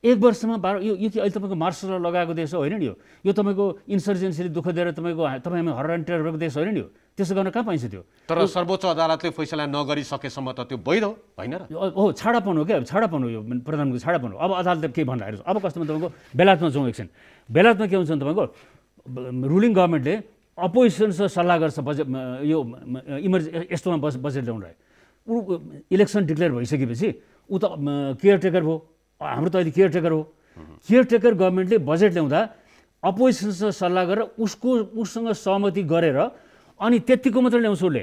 1 वर्षमा 12। यो के अहिले तपाईँको मार्सल लगाएको देश होइन नि यो तपाईँको इन्सर्जेन्सीले दुःख दिएर तपाईँ हरान टेरर भएको देश होइन नि। त्यसो गर्न कहाँ पाइन्छ त्यो? तर सर्वोच्च अदालतले फैसला नगरिसकेसम्म त त्यो वैध होइन र? हो, छाडापन हो क्या, छाडापन हो यो प्रधानमन्त्री छाडापन हो। अब अदालतले के भन्दा हेर्नुहोस्, अब कस्तोमा तपाईँको बेलायतमा जाउँ एकछिन। बेलायतमा के हुन्छ तपाईँको, रुलिङ गभर्मेन्टले अपोजिसनसँग सल्लाह गर्छ बजेट यो यस्तोमा बजेट ल्याउनलाई। ऊ इलेक्सन डिक्लेयर भइसकेपछि ऊ त केयरटेकर भयो, हाम्रो त अहिले केयरटेकर हो। केयरटेकर गभर्मेन्टले बजेट ल्याउँदा अपोजिसनसँग सल्लाह गरेर उसँग सहमति गरेर अनि त्यतिको मात्र ल्याउँछ उसले,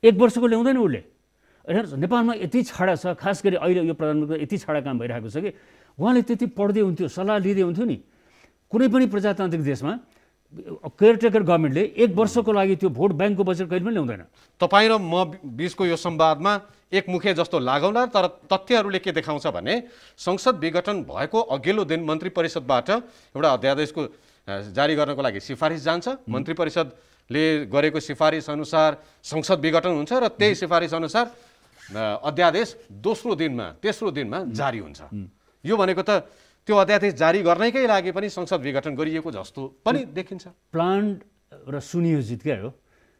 1 वर्षको ल्याउँदैन उसले। हेर्नुहोस्, नेपालमा यति छाडा छ, खास गरी अहिले यो प्रधानमन्त्रीको यति छाडा काम भइरहेको छ कि उहाँले त्यति पढ्दै हुन्थ्यो, सल्लाह लिँदै हुन्थ्यो नि। कुनै पनि प्रजातान्त्रिक देशमा केयरटेकर गभर्मेन्टले 1 वर्षको लागि त्यो भोट ब्याङ्कको बजेट कहिले पनि ल्याउँदैन। तपाईँ र म बीचको यो संवादमा एक मुखे जस्तो लागौँला, तर तथ्यहरूले के देखाउँछ भने संसद विघटन भएको अघिल्लो दिन मन्त्री परिषदबाट एउटा अध्यादेशको जारी गर्नको लागि सिफारिस जान्छ। मन्त्री परिषदले गरेको सिफारिस अनुसार संसद विघटन हुन्छ र त्यही सिफारिस अनुसार अध्यादेश तेस्रो दिनमा जारी हुन्छ। यो भनेको त त्यो अध्यादेश जारी गर्नैकै लागि पनि संसद विघटन गरिएको जस्तो पनि देखिन्छ। प्लान्ड र सुनियोजित क्या हो।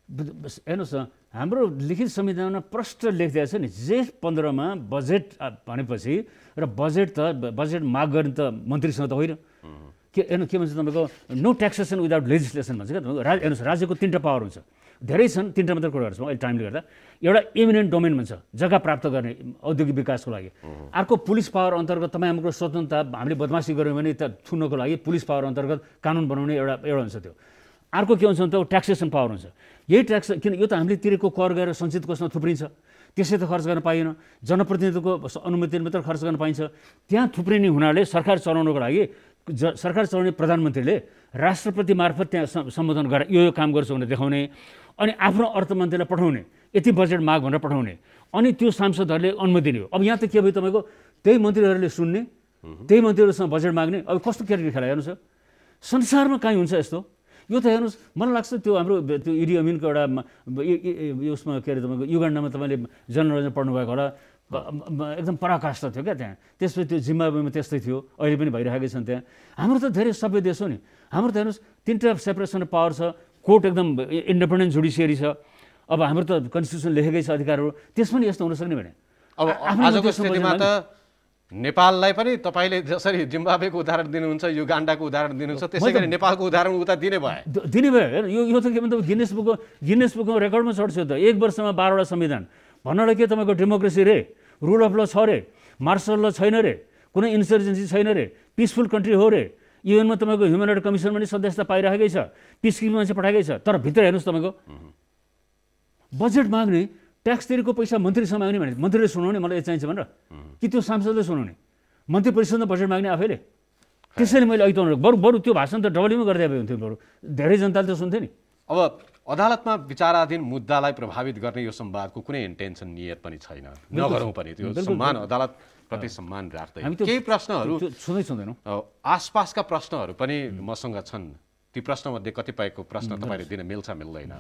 हेर्नुहोस् न, हाम्रो लिखित संविधानमा प्रष्ट लेखिदिएको छ नि, जेठ 15मा बजेट भनेपछि र बजेट माग गर्ने त मन्त्रीसँग त होइन। के भन्छ तपाईँको, नो ट्याक्सेसन विदाउट लेजिस्लेसन भन्छ क्या। हेर्नुहोस्, राज्यको 3टा पावर हुन्छ, धेरै छन्, 3टा मात्र कुरा गर्छौँ अहिले टाइमले गर्दा। एउटा इमिनेन्ट डोमेन भन्छ, जग्गा प्राप्त गर्ने औद्योगिक विकासको लागि। अर्को पुलिस पावर अन्तर्गत तपाईँ हाम्रो स्वतन्त्रता हामीले बदमासी गऱ्यौँ भने त छुन्नको लागि पुलिस पावर अन्तर्गत कानुन बनाउने एउटा हुन्छ त्यो। अर्को के हुन्छ भने त ट्याक्सेसन पावर हुन्छ। यही ट्याक्स, किन यो त हामीले तिरेको कर गएर सञ्चित कोषमा थुप्रिन्छ, त्यसै त खर्च गर्न पाइएन। जनप्रतिनिधिको अनुमति मात्र खर्च गर्न पाइन्छ। त्यहाँ थुप्रिने हुनाले सरकार चलाउनको लागि सरकार चलाउने प्रधानमन्त्रीले राष्ट्रपति मार्फत त्यहाँ सम्बोधन गरेर यो काम गर्छु भनेर देखाउने, अनि आफ्नो अर्थमन्त्रीलाई पठाउने, यति बजेट माग भनेर पठाउने, अनि त्यो सांसदहरूले अनुमति दिने हो। अब यहाँ त के भयो तपाईँको, त्यही मन्त्रीहरूले सुन्ने, त्यही मन्त्रीहरूसँग बजेट माग्ने। अब कस्तो क्यारेक्टर खेला हेर्नुहोस्, संसारमा कहीँ हुन्छ यस्तो? यो त हेर्नुहोस्, मलाई लाग्छ त्यो हाम्रो त्यो इडी अमिनको एउटा उसमा के अरे तपाईँको युगान्डामा तपाईँले जनरल पढ्नुभएको होला, एकदम पराकाष्ठ थियो क्या त्यहाँ। त्यसपछि त्यो जिम्बाब्वेमा त्यस्तै थियो, अहिले पनि भइरहेकै छन् त्यहाँ। हाम्रो त धेरै सभ्य देश हो नि। हाम्रो त हेर्नुहोस्, 3टा सेपरेसन अफ पावर छ, कोर्ट एकदम इन्डिपेन्डेन्ट जुडिसियरी छ। अब हाम्रो त कन्स्टिट्युसन लेखेकै छ अधिकारहरू, त्यस पनि यस्तो हुन सक्ने भने। अब आजको स्थितिमा त नेपाललाई पनि तपाईँले जसरी जिम्बाब्वेको उदाहरण दिनुहुन्छ, युगान्डाको उदाहरण दिनुहुन्छ, त्यसै गरी नेपालको उदाहरण उता दिने भयो। यो त के भन्छ, गिनेस बुकको रेकर्डमा चढ्छ त। 1 वर्षमा 12वटा संविधान भन्नलाई के तपाईँको डेमोक्रेसी रे, रुल अफ ल छ रे, मार्सल ल छैन रे, कुनै इन्सर्जेन्सी छैन रे, पिसफुल कन्ट्री हो रे। युएनमा तपाईँको ह्युमन राइट कमिसनमा पनि सदस्यता पाइरहेकै छ, पिस किपिङ मान्छे पठाएकै छ। तर भित्र हेर्नुहोस्, तपाईँको बजेट माग्ने, ट्याक्स तिरेको पैसा मन्त्रीसँग माग्ने भने मन्त्रीले सुनाउने मलाई यो चाहिन्छ भनेर, कि त्यो सांसदले सुनाउने? मन्त्री परिषदमा बजेट माग्ने आफैले। त्यसैले मैले अहिले बरु त्यो भाषण त डबलीमा गरिदिए हुन्थ्यो, बरु धेरै जनताले त सुन्थ्यो नि। अब अदालतमा विचाराधीन मुद्दालाई प्रभावित गर्ने यो संवादको कुनै इन्टेन्सन नियत पनि छैन, नगरौँ पनि। त्यो सम्मान, अदालतप्रति सम्मान राख्दै केही प्रश्नहरू छुँदैनौँ। आसपासका प्रश्नहरू पनि मसँग छन्। ती प्रश्नमध्ये कतिपयको प्रश्न तपाईँले दिन मिल्छ मिल्दैन।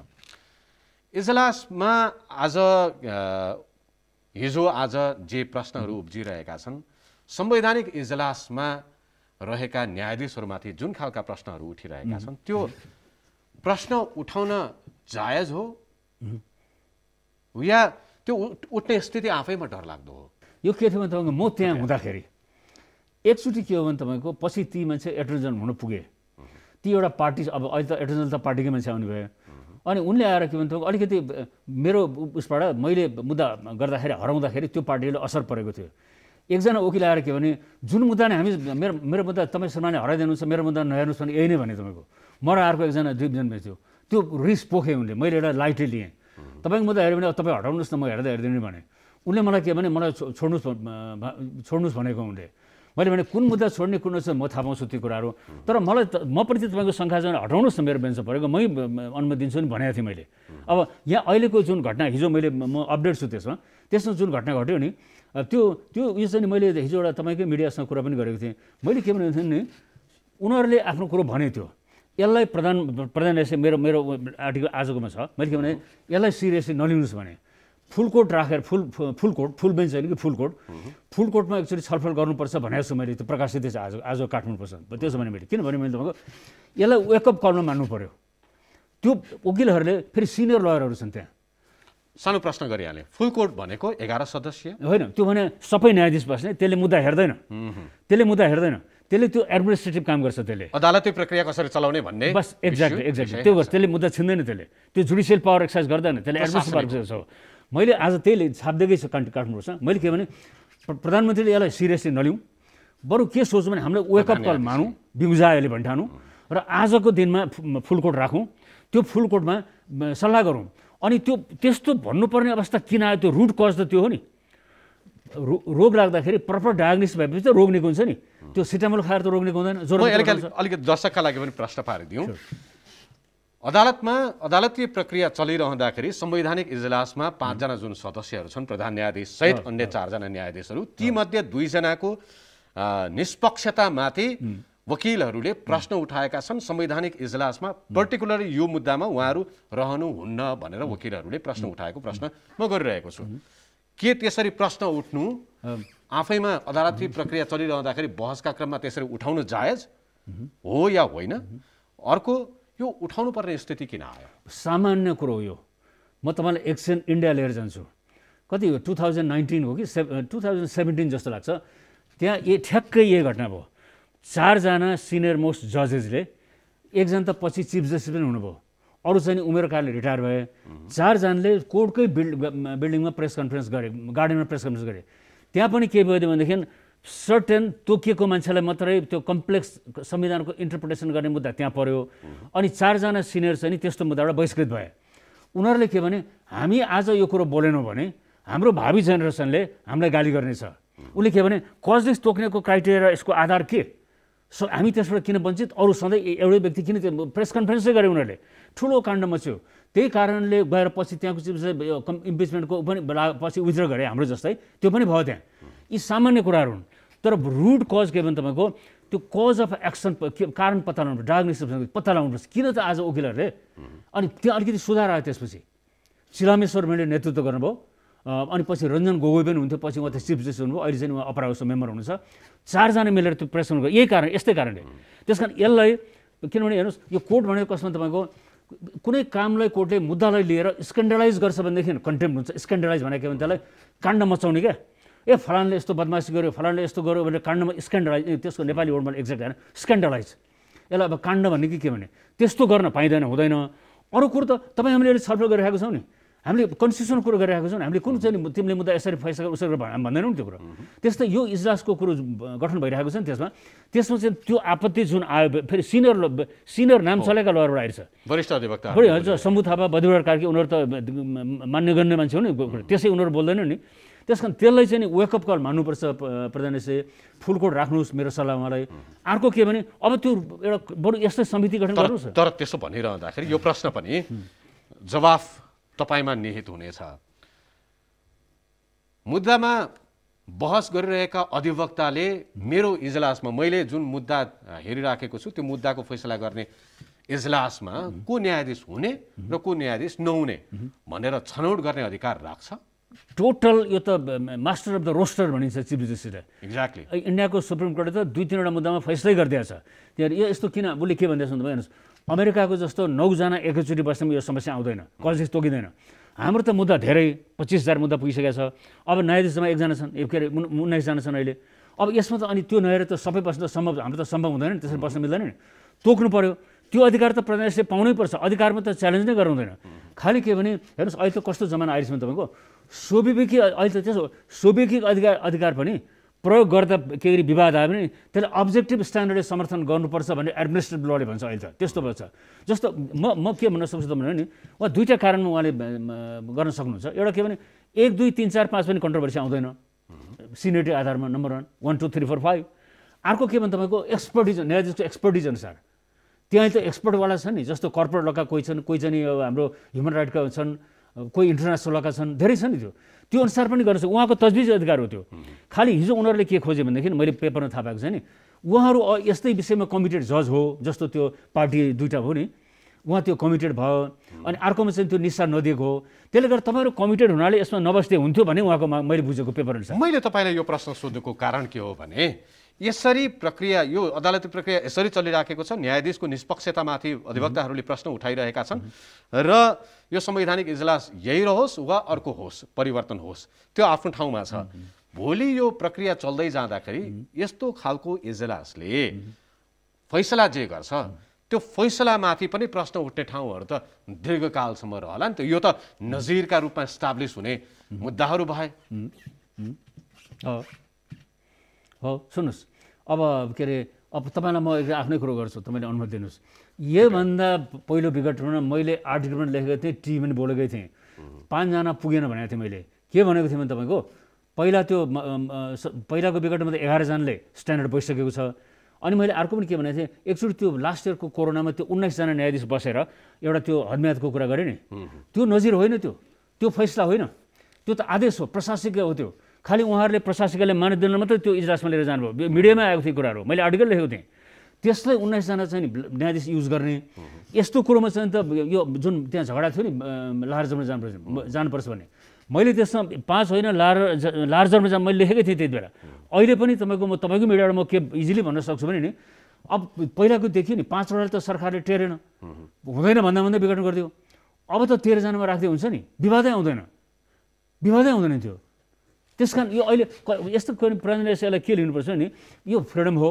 इजलासमा हिजो आज जे प्रश्नहरू उब्जिरहेका छन्, संवैधानिक इजलासमा रहेका न्यायाधीशहरूमाथि जुन खालका प्रश्नहरू उठिरहेका छन्, त्यो प्रश्न उठाउन जायज हो या त्यो उठ्ने स्थिति आफैमा डरलाग्दो हो? यो के थियो भने तपाईँको, म त्यहाँ हुँदाखेरि एकचोटि के हो भने तपाईँको, पछि ती मान्छे एटर्नी जनरल हुन पुगे। ती एउटा पार्टी, अब अहिले त एटर्नी जनरल त पार्टीकै मान्छे आउनु भयो। अनि उनले आएर के भन्छ, अलिकति मेरो उसबाट मैले मुद्दा गर्दाखेरि हराउँदाखेरि त्यो पार्टीले असर परेको थियो। एकजना वकिल आएर के भने, जुन मुद्दा नै हामी मेरो मुद्दा तपाईँ सम्मानले हराइदिनुहुन्छ, मेरो मुद्दा नहेर्नुहोस् भने यही नै भने तपाईँको। म र अर्को एकजना डिभिजनमा थियो, त्यो रिस पोखेँ उनले, मैले एउटा लाइटै लिएँ। तपाईँको मुद्दा हेऱ्यो भने तपाईँ हटाउनुहोस् न, म हेर्दा हेरिदिनु भने। उनले मलाई के भने, मलाई छोड्नुहोस् भनेको उनले। मैले भने कुन मुद्दा छोड्ने कुन म थाहा पाउँछु त्यो कुराहरू तर म प्रति तपाईँको शङ्का चाहिँ हटाउनुहोस् न मेरो बेन्चमा परेको मै अनुमति दिन्छु नि भनेको थिएँ मैले अब यहाँ अहिलेको जुन घटना हिजो म अपडेट छु त्यसमा जुन घटना घट्यो नि त्यो यो चाहिँ मैले हिजो एउटा तपाईँकै मिडियासँग कुरा पनि गरेको थिएँ मैले के भनेको थिएँ नि उनीहरूले आफ्नो कुरो भने थियो यसलाई प्रधान मेरो आर्टिकल आजकोमा छ मैले के भने यसलाई सिरियसली नलिनुहोस् भने फुल कोर्ट राखेर फुल बेन्च होइन कि फुल कोर्टमा एक्चुअली छलफल गर्नुपर्छ भनेको छु मैले त्यो प्रकाशित छ आज काठमाडौँ प्रश्न त्यसो भने मैले किनभने मैले तपाईँको यसलाई वेकअप कलमा मान्नु पर्यो त्यो वकिलहरूले फेरि सिनियर लयरहरू छन् त्यहाँ सानो प्रश्न गरिहालेँ फुल कोर्ट भनेको 11 सदस्य होइन त्यो भने सबै न्यायाधीश बस्ने त्यसले मुद्दा हेर्दैन त्यसले त्यो एडमिनिस्ट्रेटिभ काम गर्छ त्यसले अदालती प्रक्रिया कसरी चलाउने भन्ने बस एक्ज्याक्टली त्यो गर्छ त्यसले मुद्दा छिन्दैन त्यसले त्यो जुडिसियल पावर एक्सर्साइज गर्दैन त्यसले एडमिनिस्ट्रेटिभ पावर एक्सर्साइज हो मैले आज त्यही छाप्दैकै छु काठमाडौँमा मैले के भने प्रधानमन्त्रीले यसलाई सिरियसली नलिउँ बरु के सोच्नु भने हामीले वेकअप कल मानौँ बिउजाले भन्ठानौँ र आजको दिनमा फुल कोर्ट राखौँ त्यो फुल कोर्टमा सल्लाह गरौँ अनि त्यो त्यस्तो भन्नुपर्ने अवस्था किन आयो त्यो रुट कज त त्यो हो नि रोग लाग्दाखेरि प्रपर डायग्नोसिस भएपछि त रोग निको हुन्छ नि त्यो सिटामोल खाएर त रोग निको हुँदैन अलिकति दर्शकका लागि पनि प्रश्न पारिदिउँ अदालतीय प्रक्रिया चलिरहँदाखेरि संवैधानिक इजलासमा 5 जना जुन सदस्यहरू छन् प्रधान न्यायाधीश सहित अन्य 4 जना न्यायाधीशहरू तीमध्ये 2 जनाको निष्पक्षतामाथि वकिलहरूले प्रश्न उठाएका छन् संवैधानिक इजलासमा पर्टिकुलरली यो मुद्दामा उहाँहरू रहनुहुन्न भनेर वकिलहरूले प्रश्न उठाएको प्रश्न म गरिरहेको छु के त्यसरी प्रश्न उठ्नु आफैमा अदालती प्रक्रिया चलिरहँदाखेरि बहसका क्रममा त्यसरी उठाउनु जायज हो या होइन अर्को यो उठाउनु पर्ने स्थिति किन आयो सामान्य कुरो हो यो म तपाईँलाई एक्सन इन्डिया लिएर जान्छु कति हो 2019 हो कि 2017 जस्तो लाग्छ त्यहाँ ठ्याक्कै यही घटना भयो 4 जना सिनियर मोस्ट जजेसले एकजना त पछि चिफ जस्टिस पनि हुनुभयो अरू चाहिँ उमेर कालले रिटायर भए 4 जनाले कोर्टकै बिल्डिङमा प्रेस कन्फरेन्स गरे गार्डनमा प्रेस कन्फरेन्स गरे त्यहाँ पनि के भयो भनेदेखि सर्टेन तोकिएको मान्छेलाई मात्रै त्यो कम्प्लेक्स संविधानको इन्टरप्रिटेसन गर्ने मुद्दा त्यहाँ पर्यो अनि 4 जना सिनियर चाहिँ त्यस्तो मुद्दाबाट बहिष्कृत भए उनीहरूले के भने हामी आज यो कुरो बोलेनौँ भने हाम्रो भावी जेनेरेसनले हामीलाई गाली गर्नेछ उसले के भने कजलेस तोक्नेको क्राइटेरिया यसको आधार के हामी त्यसबाट किन वञ्चित अरू सधैँ एउटै व्यक्ति किन त्यो प्रेस कन्फरेन्सै गरे उनीहरूले ठुलो काण्ड मच्यो त्यही कारणले गएर पछि त्यहाँको इम्पिचमेन्टको पनि पछि विथड्र गरे हाम्रो जस्तै त्यो पनि भयो त्यहाँ यी सामान्य कुराहरू हुन् तर रुट कज के भने तपाईँको त्यो कज अफ एक्सन कारण पत्ता लगाउनु डायग्नोसिस पत्ता लगाउनुपर्छ किन त आज वकिलहरूले अनि त्यहाँ अलिकति सुधार आयो त्यसपछि चिलामेश्वर मैले नेतृत्व गर्नुभयो अनि पछि रञ्जन गोगोई पनि हुन्थ्यो पछि उहाँ त चिफ जस्टिस हुनुभयो अहिले चाहिँ उहाँ अपर हाउसको मेम्बर हुनुहुन्छ 4 जना मिलेर त्यो प्रेस गर्नुभयो यही कारण यस्तै कारणले त्यस कारण यसलाई किनभने हेर्नुहोस् यो कोर्ट भनेको कसमा तपाईँको कुनै कामलाई कोर्टले मुद्दालाई लिएर स्क्यान्डलाइज गर्छ भनेदेखि कन्टेम्प्ट हुन्छ स्क्यान्डलाइज भनेको के भने त्यसलाई काण्ड मचाउने क्या फलानले यस्तो बदमासी गर्यो फलानले यस्तो गर्यो भनेर काण्डमा स्क्यान्डलाइज त्यसको नेपाली वर्डमा एक्ज्याक्ट होइन स्क्यान्डलाइज यसलाई अब काण्ड भन्ने के भने त्यस्तो गर्न पाइँदैन हुँदैन अरू कुरो त तपाईँ हामीले अहिले छलफल गरिरहेको छौँ नि हामीले कन्स्टिट्युसन कुरो गरिरहेको छौँ हामीले कुन चाहिँ तिमीले मुद्दा यसरी फैसला उसरी भन्दैनौँ नि त्यो कुरो त्यस्तै यो इजलासको कुरो गठन भइरहेको छ नि त्यसमा चाहिँ त्यो आपत्ति जुन आयो फेरि सिनियर नाम चलेका लयरबाट आइरहेछ वरिष्ठ अधिवक्ता हजुर शम्भु थापा बद्रीराज कार्की उनीहरू त मान्यगण्य मान्छे हो नि त्यसै उनीहरू बोल्दैन नि त्यस कारण त्यसलाई चाहिँ नि वेकअप कल मान्नुपर्छ प्रधानमन्त्री फुल कोर्ट राख्नुहोस् मेरो सल्लाह मलाई अर्को के भने अब त्यो एउटा बरु यस्तै समिति गठन गर्नुहोस् तर त्यसो भनिरहँदाखेरि यो प्रश्न पनि जवाफ तपाईमा निहित हुनेछ मुद्दामा बहस गरिरहेका अधिवक्ताले मेरो इजलासमा मैले जुन मुद्दा हेरिराखेको छु त्यो मुद्दाको फैसला गर्ने इजलासमा को न्यायाधीश हुने र को न्यायाधीश नहुने भनेर छनौट गर्ने अधिकार राख्छ टोटल यो त मास्टर अफ द रोस्टर भनिन्छ चिफ जस्टिसले एक्ज्याक्टली इन्डियाको सुप्रिम कोर्टले त 2-3 वटा मुद्दामा फैसलै गरिदिएको छ त्यहाँ यस्तो किन उसले के भन्दैछ भने हेर्नुहोस् अमेरिकाको जस्तो 9 जना एकैचोटि बस्नेमा यो समस्या आउँदैन कलेज तोकिँदैन हाम्रो त मुद्दा धेरै 25,000 मुद्दा पुगिसकेको छ अब न्यायाधीशमा 1 जना छन् के अरे 19 जना छन् अहिले अब यसमा त अनि त्यो नहेर त सबै बस्न त सम्भव हाम्रो त सम्भव हुँदैन नि त्यसरी बस्न मिल्दैन नि तोक्नु पर्यो त्यो अधिकार त प्रधानमन्त्रीले पाउनै पर्छ अधिकारमा त च्यालेन्ज नै गराउँदैन खालि के भने हेर्नुहोस् अहिले त कस्तो जमाना आइरहेछ भने तपाईँको सोभिकी अहिले त त्यसो सोभिकी अधिकार पनि प्रयोग गर्दा के गरी विवाद आयो भने त्यसलाई अब्जेक्टिभ स्ट्यान्डर्डले समर्थन गर्नुपर्छ भन्ने एडमिनिस्ट्रेटिभ लले भन्छ अहिले त त्यस्तो भन्छ जस्तो म के भन्न सक्छु त भने नि उहाँ 2टा कारणमा उहाँले गर्न सक्नुहुन्छ एउटा के भने 1, 2, 3, 4, 5 पनि कन्ट्रोभर्सी आउँदैन सिनियरिटी आधारमा नम्बर 1, 1, 2, 3, 4, 5 अर्को के भने तपाईँको एक्सपर्टिज न्यायाधीशको एक्सपर्टिज अनुसार त्यहाँ त एक्सपर्टवाला छन् नि, जस्तो कर्पोरेट लका कोही छन्, कोही चाहिँ अब हाम्रो ह्युमन राइटका छन्, कोही इन्टरनेसनल लका छन्, धेरै छन् नि त्यो अनुसार पनि गर्न सक्छ। उहाँको तजविज अधिकार हो त्यो। खालि हिजो उनीहरूले के खोजे भनेदेखि मैले पेपरमा थाहा पाएको छ नि, उहाँहरू यस्तै विषयमा कमिटेड जज हो, जस्तो त्यो पार्टी दुईवटा हो नि, उहाँ त्यो कमिटेड भयो, अनि अर्कोमा चाहिँ त्यो निस्सा नदिएको हो। त्यसले गर्दा तपाईँहरू कमिटेड हुनाले यसमा नबस्दै हुन्थ्यो भने उहाँको मैले बुझेको पेपर अनुसार। मैले तपाईँलाई यो प्रश्न सोध्नुको कारण के हो भने यसरी प्रक्रिया, यो अदालती प्रक्रिया यसरी चलिराखेको छ, न्यायाधीशको निष्पक्षतामाथि अधिवक्ताहरूले प्रश्न उठाइरहेका छन् र यो संवैधानिक इजलास यही रहोस् वा अर्को होस्, परिवर्तन होस्, त्यो आफ्नो ठाउँमा छ। भोलि यो प्रक्रिया चल्दै जाँदाखेरि यस्तो खालको इजलासले फैसला जे गर्छ त्यो फैसलामाथि पनि प्रश्न उठ्ने ठाउँहरू त दीर्घकालसम्म रहला नि त। यो त नजिरका रूपमा इस्टाब्लिस हुने मुद्दाहरू भए। हो सुन्नुहोस्, अब के अरे अब तपाईँलाई म आफ्नै कुरो गर्छु, तपाईँले अनुमति दिनुहोस्। योभन्दा पहिलो विघटनमा मैले आर्टिकल पनि लेखेको थिएँ, टिभी पनि बोलेकै थिएँ, 5 जना पुगेन भनेको थिएँ। मैले के भनेको थिएँ भने तपाईँको पहिला त्यो पहिलाको विघटनमा त 11 जनाले स्ट्यान्डर्ड बसिसकेको छ। अनि मैले अर्को पनि के भनेको थिएँ, एकचोटि त्यो लास्ट इयरको कोरोनामा त्यो 19 जना न्यायाधीश बसेर एउटा त्यो हदम्यादको कुरा गरेँ नि, त्यो नजिर होइन, त्यो फैसला होइन, त्यो त आदेश हो, प्रशासकीय हो। त्यो खालि उहाँहरूले प्रशासकीयले मानिदिन मात्रै त्यो इजलासमा लिएर जानुभयो। मिडियामा आएको थियो कुराहरू, मैले आर्टिकल लेखेको थिएँ। त्यसलाई 19 जना चाहिँ न्यायाधीश युज गर्ने, यस्तो कुरोमा चाहिँ त यो जुन त्यहाँ झगडा थियो नि लार्जरमा जानुपर्छ भन्ने, मैले त्यसमा 5 होइन लार्जरमा मैले लेखेकै थिएँ त्यति बेला। अहिले पनि तपाईँको मिडियाबाट म के इजिली भन्न सक्छु भने नि, अब पहिलाको देखियो नि 5 वटाले त सरकारले टेरेन, हुँदैन भन्दा विघटन गरिदियो। अब त 13 जनामा राख्दै हुन्छ नि, विवादै आउँदैन त्यो। त्यस कारण यो अहिले यस्तो प्रणालीले यसलाई के लिनुपर्छ नि, यो फ्रिडम हो।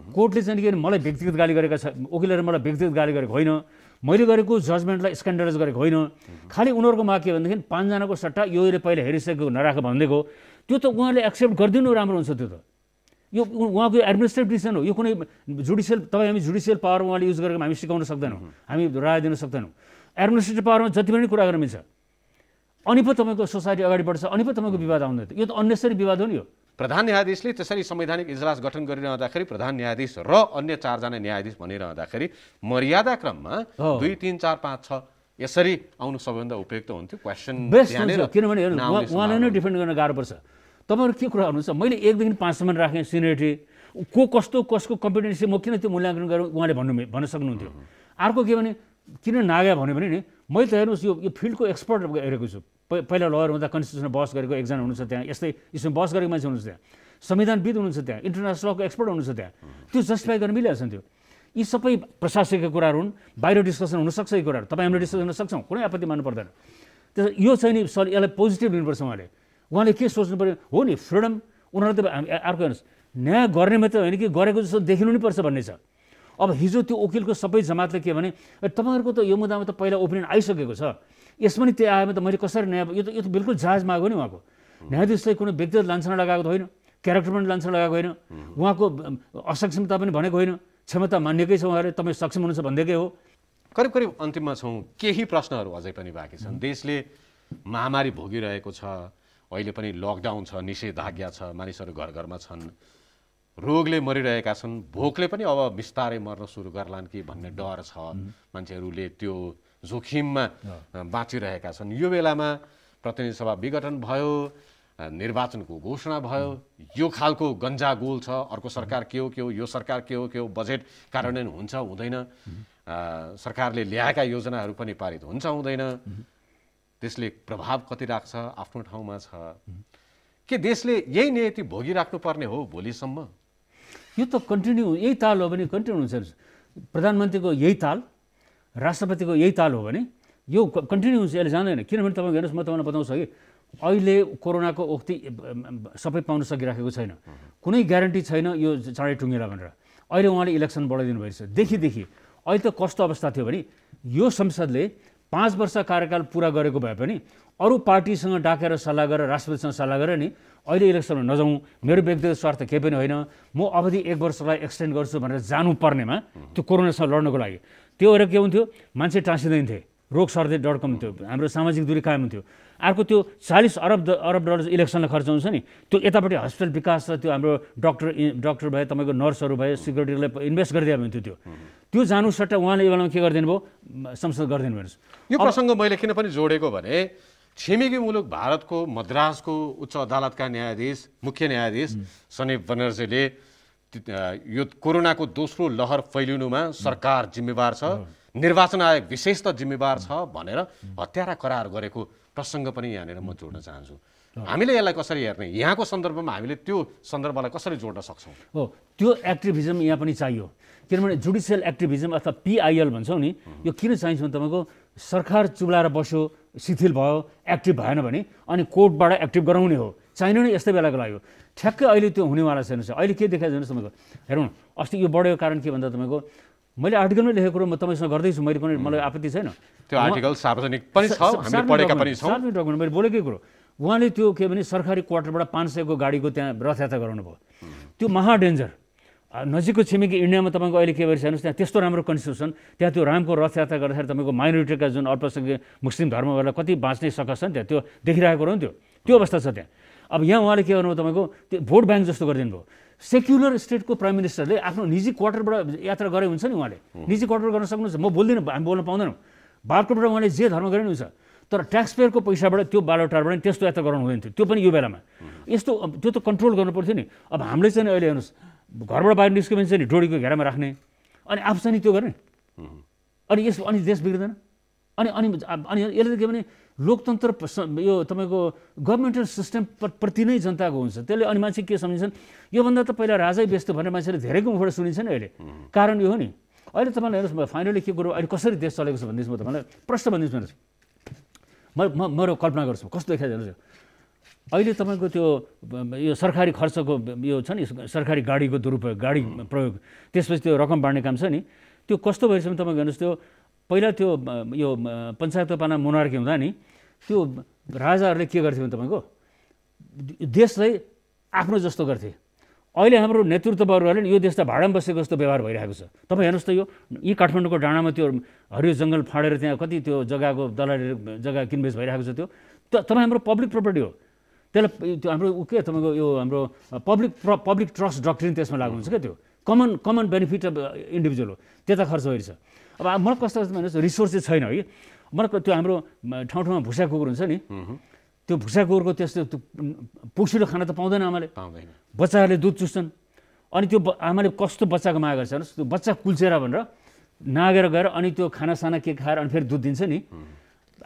कोर्टले चाहिँ के मलाई व्यक्तिगत गाली गरेका छ, वकिलहरूले मलाई व्यक्तिगत गाली गरेको होइन, मैले गरेको जजमेन्टलाई स्क्यान्डलाइज गरेको होइन। खालि उनीहरूको माग के भनेदेखि 5 जनाको सट्टा योले पहिला हेरिसकेको नराख भनिदिएको, त्यो त उहाँले एक्सेप्ट गरिदिनु राम्रो हुन्छ। त्यो त यो उहाँको एडमिनिस्ट्रेटिभ डिसिजन हो। यो कुनै जुडिसियल हामी जुडिसियल पावर उहाँले युज गरेको हामी सिकाउन सक्दैनौँ, हामी राय दिन सक्दैनौँ। एडमिनिस्ट्रेटिभ पावरमा जति पनि कुरा गर्न मिल्छ, अनि पो तपाईँको सोसाइटी अगाडि बढ्छ, अनि पो तपाईँको विवाद आउँदैन। यो त अननेसरी विवाद हो नि। यो प्रधान न्यायाधीशले त्यसरी संवैधानिक इजलास गठन गरिरहँदाखेरि प्रधान न्यायाधीश र अन्य 4 जना न्यायाधीश भनिरहँदाखेरि मर्यादा क्रममा 2, 3, 4, 5, 6 यसरी आउनु सबैभन्दा उपयुक्त हुन्थ्यो। क्वेसन बेस्ट हुन्छ, किनभने उहाँलाई नै डिफेन्ड गर्न गाह्रो पर्छ। तपाईँहरू के कुरा गर्नुहुन्छ, मैले 1 देखि 5 सम्म राखेँ सिनियरिटी, कसको कम्पिटेन्सी म किन त्यो मूल्याङ्कन गरेँ उहाँले भन्न सक्नुहुन्थ्यो। अर्को के भने किन नागा भन्यो भने नि, मैले त हेर्नुहोस् यो फिल्डको एक्सपर्ट हेरेको छु। पहिला लयर हुँदा कन्स्टिट्युसनमा बहस गरेको एकजना हुनुहुन्छ त्यहाँ, यस्तै यसमा बहस गरेको मान्छे हुनुहुन्छ त्यहाँ, संविधानविद हुनुहुन्छ त्यहाँ, इन्टरनेसनल लको एक्सपर्ट हुनुहुन्छ त्यहाँ। त्यो जस्टिफाई गर्न मिलिहाल्छ नि त्यो। यी सबै प्रशासकीय कुराहरू हुन्, बाहिर डिस्कसन हुनसक्छ यी कुराहरू, तपाईँ हामीले डिस्कसन गर्न सक्छौँ, कुनै आपत्ति मान्नु पर्दैन। त्यस यो चाहिँ नि यसलाई पोजिटिभ लिनुपर्छ। उहाँले के सोच्नु पऱ्यो हो नि, फ्रिडम। उनीहरू त अर्को हेर्नुहोस्, न्याय गर्ने मात्रै होइन कि गरेको जस्तो देखिनु नै पर्छ भन्ने छ। अब हिजो त्यो वकिलको सबै जमातले के भने, तपाईँहरूको त यो मुद्दामा त पहिला ओपिनियन आइसकेको छ, यसमा नि त्यो आएमा त मैले कसरी न्याय, यो त बिल्कुल जायज माग हो नि। उहाँको न्यायाधीशलाई कुनै व्यक्तिगत लान्छना लगाएको होइन, क्यारेक्टर पनि लान्छना लगाएको होइन, उहाँको असक्षमता पनि भनेको होइन, क्षमता मान्यकै छ, उहाँले तपाईँ सक्षम हुनुहुन्छ भन्दैकै हो। करिब अन्तिममा छौँ, केही प्रश्नहरू अझै पनि बाँकी छन्। देशले महामारी भोगिरहेको छ, अहिले पनि लकडाउन छ, निषेधाज्ञा छ, मानिसहरू घर घरमा छन्, रोगले मरिरहेका छन्, भोकले पनि अब बिस्तारै मर्न सुरु गर्लान् कि भन्ने डर छ। मान्छेहरूले त्यो जोखिममा बाँचिरहेका छन्। यो बेलामा प्रतिनिधि सभा विघटन भयो, निर्वाचनको घोषणा भयो, यो खालको गन्जागोल छ, अर्को सरकार के हो, यो सरकार के हो, बजेट कार्यान्वयन हुन्छ हुँदैन, सरकारले ल्याएका योजनाहरू पनि पारित हुन्छ हुँदैन, त्यसले प्रभाव कति राख्छ आफ्नो ठाउँमा छ। के देशले यही नियति भोगिराख्नु पर्ने हो भोलिसम्म? यो त कन्टिन्यू यही ताल हो भने कन्टिन्यू हुन्छ। प्रधानमन्त्रीको यही ताल, राष्ट्रपतिको यही ताल हो भने यो कन्टिन्यू हुन्छ, यसले जाँदैन। किनभने तपाईँको हेर्नुहोस्, म तपाईँलाई बताउँछु कि अहिले कोरोनाको ओक्ति सबै पाउन सकिराखेको छैन, कुनै ग्यारेन्टी छैन यो चाँडै टुङ्गेला भनेर। अहिले उहाँले इलेक्सन बढाइदिनु भएछ देखि अहिले त कस्तो अवस्था थियो भने यो संसदले 5 वर्ष कार्यकाल पुरा गरेको भए पनि अरू पार्टीसँग डाकेर सल्लाह गरेर राष्ट्रपतिसँग सल्लाह गरेर नि अहिले इलेक्सनमा नजाउँ, मेरो व्यक्तिगत स्वार्थ केही पनि होइन, म अवधि 1 वर्षलाई एक्सटेन्ड गर्छु भनेर जानुपर्नेमा त्यो कोरोनासँग लड्नको लागि त्यो भएर के हुन्थ्यो, मान्छे टाँसिँदैन थिए, rogsarde.com थियो, हाम्रो सामाजिक दूरी कायम थियो। अर्को त्यो 40 अरब डलर इलेक्सनलाई खर्च हुन्छ नि, त्यो यतापट्टि हस्पिटल विकास र त्यो हाम्रो डाक्टर भए, तपाईँको नर्सहरू भए, सिक्युरिटीलाई इन्भेस्ट गरिदियो भने त्यो जानु सट्टा उहाँले यो बेलामा के गरिदिनु भयो, संसद गरिदिनु भन्नुहोस्। यो प्रसङ्ग मैले किन पनि जोडेको भने छिमेकी मुलुक भारतको मद्रासको उच्च अदालतका मुख्य न्यायाधीश सनीप बनर्जीले यो कोरोनाको दोस्रो लहर फैलिनुमा सरकार जिम्मेवार छ, निर्वाचन आयोग विशेष त जिम्मेवार छ भनेर हत्यारा करार गरेको प्रसङ्ग पनि यहाँनिर म जोड्न चाहन्छु। हामीले यसलाई कसरी हेर्ने, यहाँको सन्दर्भमा हामीले त्यो सन्दर्भलाई कसरी जोड्न सक्छौँ? हो, त्यो एक्टिभिजम यहाँ पनि चाहियो, किनभने जुडिसियल एक्टिभिजम अथवा PIL भन्छौँ नि, यो किन चाहिन्छ भने तपाईँको सरकार चुब्लाएर बस्यो, शिथिल भयो, एक्टिभ भएन भने अनि कोर्टबाट एक्टिभ गराउने हो, चाहिने नै यस्तै बेलाको लागि हो। ठ्याक्कै अहिले त्यो हुनेवाला छैन। अहिले के देखाइदिनु तपाईँको, हेरौँ अस्ति यो बढेको कारण के भन्दा तपाईँको मैले आर्टिकलमै लेखेको कुरो म तपाईँसँग गर्दैछु, मैले पनि मलाई आपत्ति छैन, त्यो आर्टिकल सार्वजनिक पनि छ, हामीले पढेका पनि छौँ, सार्वजनिक डकुमेन्ट मैले बोलेकै कुरो। उहाँले त्यो के भने सरकारी क्वार्टरबाट 500 को गाडीको त्यहाँ रथयात्रा गराउनु भयो, त्यो महा डेन्जर। नजिकको छिमेकी इन्डियामा तपाईँको अहिले के भइरहेको छ, त्यहाँ त्यस्तो राम्रो कन्स्टिट्युसन, त्यहाँ त्यो रामको रथयात्रा गर्दाखेरि तपाईँको माइनोरिटीका जुन अल्पसङ्ख्यक मुस्लिम धर्महरूलाई कति बाँच्नै सकेछ नि, त्यहाँ त्यो देखिरहेको हो नि, त्यो अवस्था छ त्यहाँ। अब यहाँ उहाँले के गर्नुभयो, तपाईँको त्यो भोट ब्याङ्क जस्तो गरिदिनु भयो। सेक्युलर स्टेटको प्राइम मिनिस्टरले आफ्नो निजी क्वार्टरबाट यात्रा गरे हुन्छ नि, उहाँले निजी क्वार्टर गर्न सक्नुहुन्छ, म बोल्दिनँ, हामी बोल्न पाउँदैनौँ, बाटोबाट उहाँले जे धर्म गरे नि हुन्छ, तर ट्याक्स पेयरको पैसाबाट त्यो बाटोटारबाट त्यस्तो यात्रा गराउनु हुँदैन थियो, त्यो पनि यो बेलामा। यस्तो त्यो त कन्ट्रोल गर्नु पर्थ्यो नि। अब हामीले चाहिँ अहिले हेर्नुहोस्, घरबाट बाहिर निस्क्यो भने चाहिँ डोरीको घेरामा राख्ने, अनि आफू चाहिँ त्यो गर्ने, अनि देश बिग्रिँदैन। अनि यसले के भने लोकतन्त्र यो तपाईँको गभर्मेन्टल सिस्टम प्रति नै जनताको हुन्छ, त्यसले अनि मान्छे के सम्झिन्छन्, योभन्दा त पहिला राजै व्यस्त भनेर मान्छेले धेरैको मुखबाट सुनिन्छ नि अहिले। कारण यो हो नि, अहिले तपाईँलाई हेर्नुहोस् फाइनली के कुरो अहिले कसरी देश चलेको छ भन्दैछु, म तपाईँलाई प्रश्न भन्दैछु हेर्नुहोस्, मेरो कल्पना गर्छु कस्तो देखाइ हेर्नुहोस्। अहिले तपाईँको त्यो यो सरकारी खर्चको यो छ नि, सरकारी गाडीको दुरुपयोग, गाडी प्रयोग, त्यसपछि त्यो रकम बाँड्ने काम छ नि, त्यो कस्तो भएछ भने तपाईँको हेर्नुहोस्, त्यो पहिला त्यो यो पञ्चायत पाना मोनार्की हुँदा नि त्यो राजाहरूले के गर्थे भने तपाईँको देशलाई आफ्नो जस्तो गर्थे। अहिले हाम्रो नेतृत्ववर्गहरूले यो देश त भाडामा बसेको जस्तो व्यवहार भइरहेको छ। तपाईँ हेर्नुहोस् त, यी काठमाडौँको डाँडामा त्यो हरियो जङ्गल फाँडेर त्यहाँ कति त्यो जग्गाको दलाली जग्गा किनबेच भइरहेको छ, त्यो तपाईँ हाम्रो पब्लिक प्रोपर्टी हो, त्यसलाई त्यो हाम्रो के तपाईँको यो हाम्रो पब्लिक ट्रस्ट डक्ट्रिन त्यसमा लागु हुन्छ क्या, त्यो कमन बेनिफिट अफ इन्डिभिजुअल हो, त्यता खर्च भइरहेछ। अब मलाई कस्तो भन्नुहोस्, रिसोर्सेस छैन है, मलाई त्यो हाम्रो ठाउँ ठाउँमा भुसा कुकुर हुन्छ नि, त्यो भुसा कुकुरको त्यस्तो पुसिलो खाना त पाउँदैन आमाले, बच्चाहरूले दुध चुस्छन्, अनि त्यो आमाले कस्तो बच्चाको माया गर्छ हेर्नुहोस्, त्यो बच्चा कुल्चेर भनेर नागेर गएर अनि त्यो खानासाना के खाएर अनि फेरि दुध दिन्छ नि।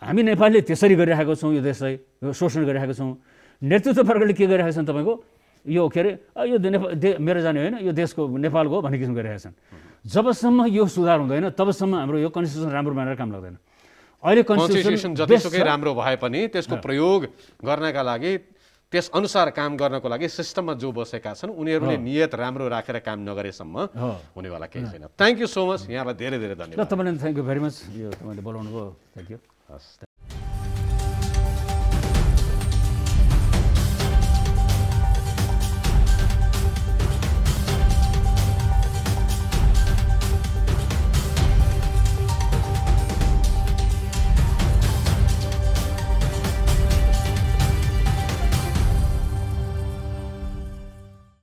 हामी नेपालले त्यसरी गरिरहेको छौँ, यो देशलाई शोषण गरिरहेको छौँ। नेतृत्ववर्गले के गरिरहेका छन् तपाईँको, यो के अरे यो मेरो जाने होइन, यो देशको नेपालको हो भन्ने किसिम गरिरहेका छन्। जबसम्म यो सुधार हुँदैन तबसम्म हाम्रो यो कन्स्टिट्युसन राम्रो मानेर काम लाग्दैन। अहिले कन्स्टिट्युसन जतिसुकै राम्रो भए पनि त्यसको प्रयोग गर्नका लागि, त्यस अनुसार काम गर्नको लागि सिस्टममा जो बसेका छन् उनीहरूले नियत राम्रो राखेर काम नगरेसम्म हुनेवाला केही छैन। थ्याङ्क यू सो मच, यहाँलाई धेरै धेरै धन्यवाद। तपाईँलाई थ्याङ्क यू भेरी मच, यो तपाईँले बोलाउनु भयो, थ्याङ्क यू।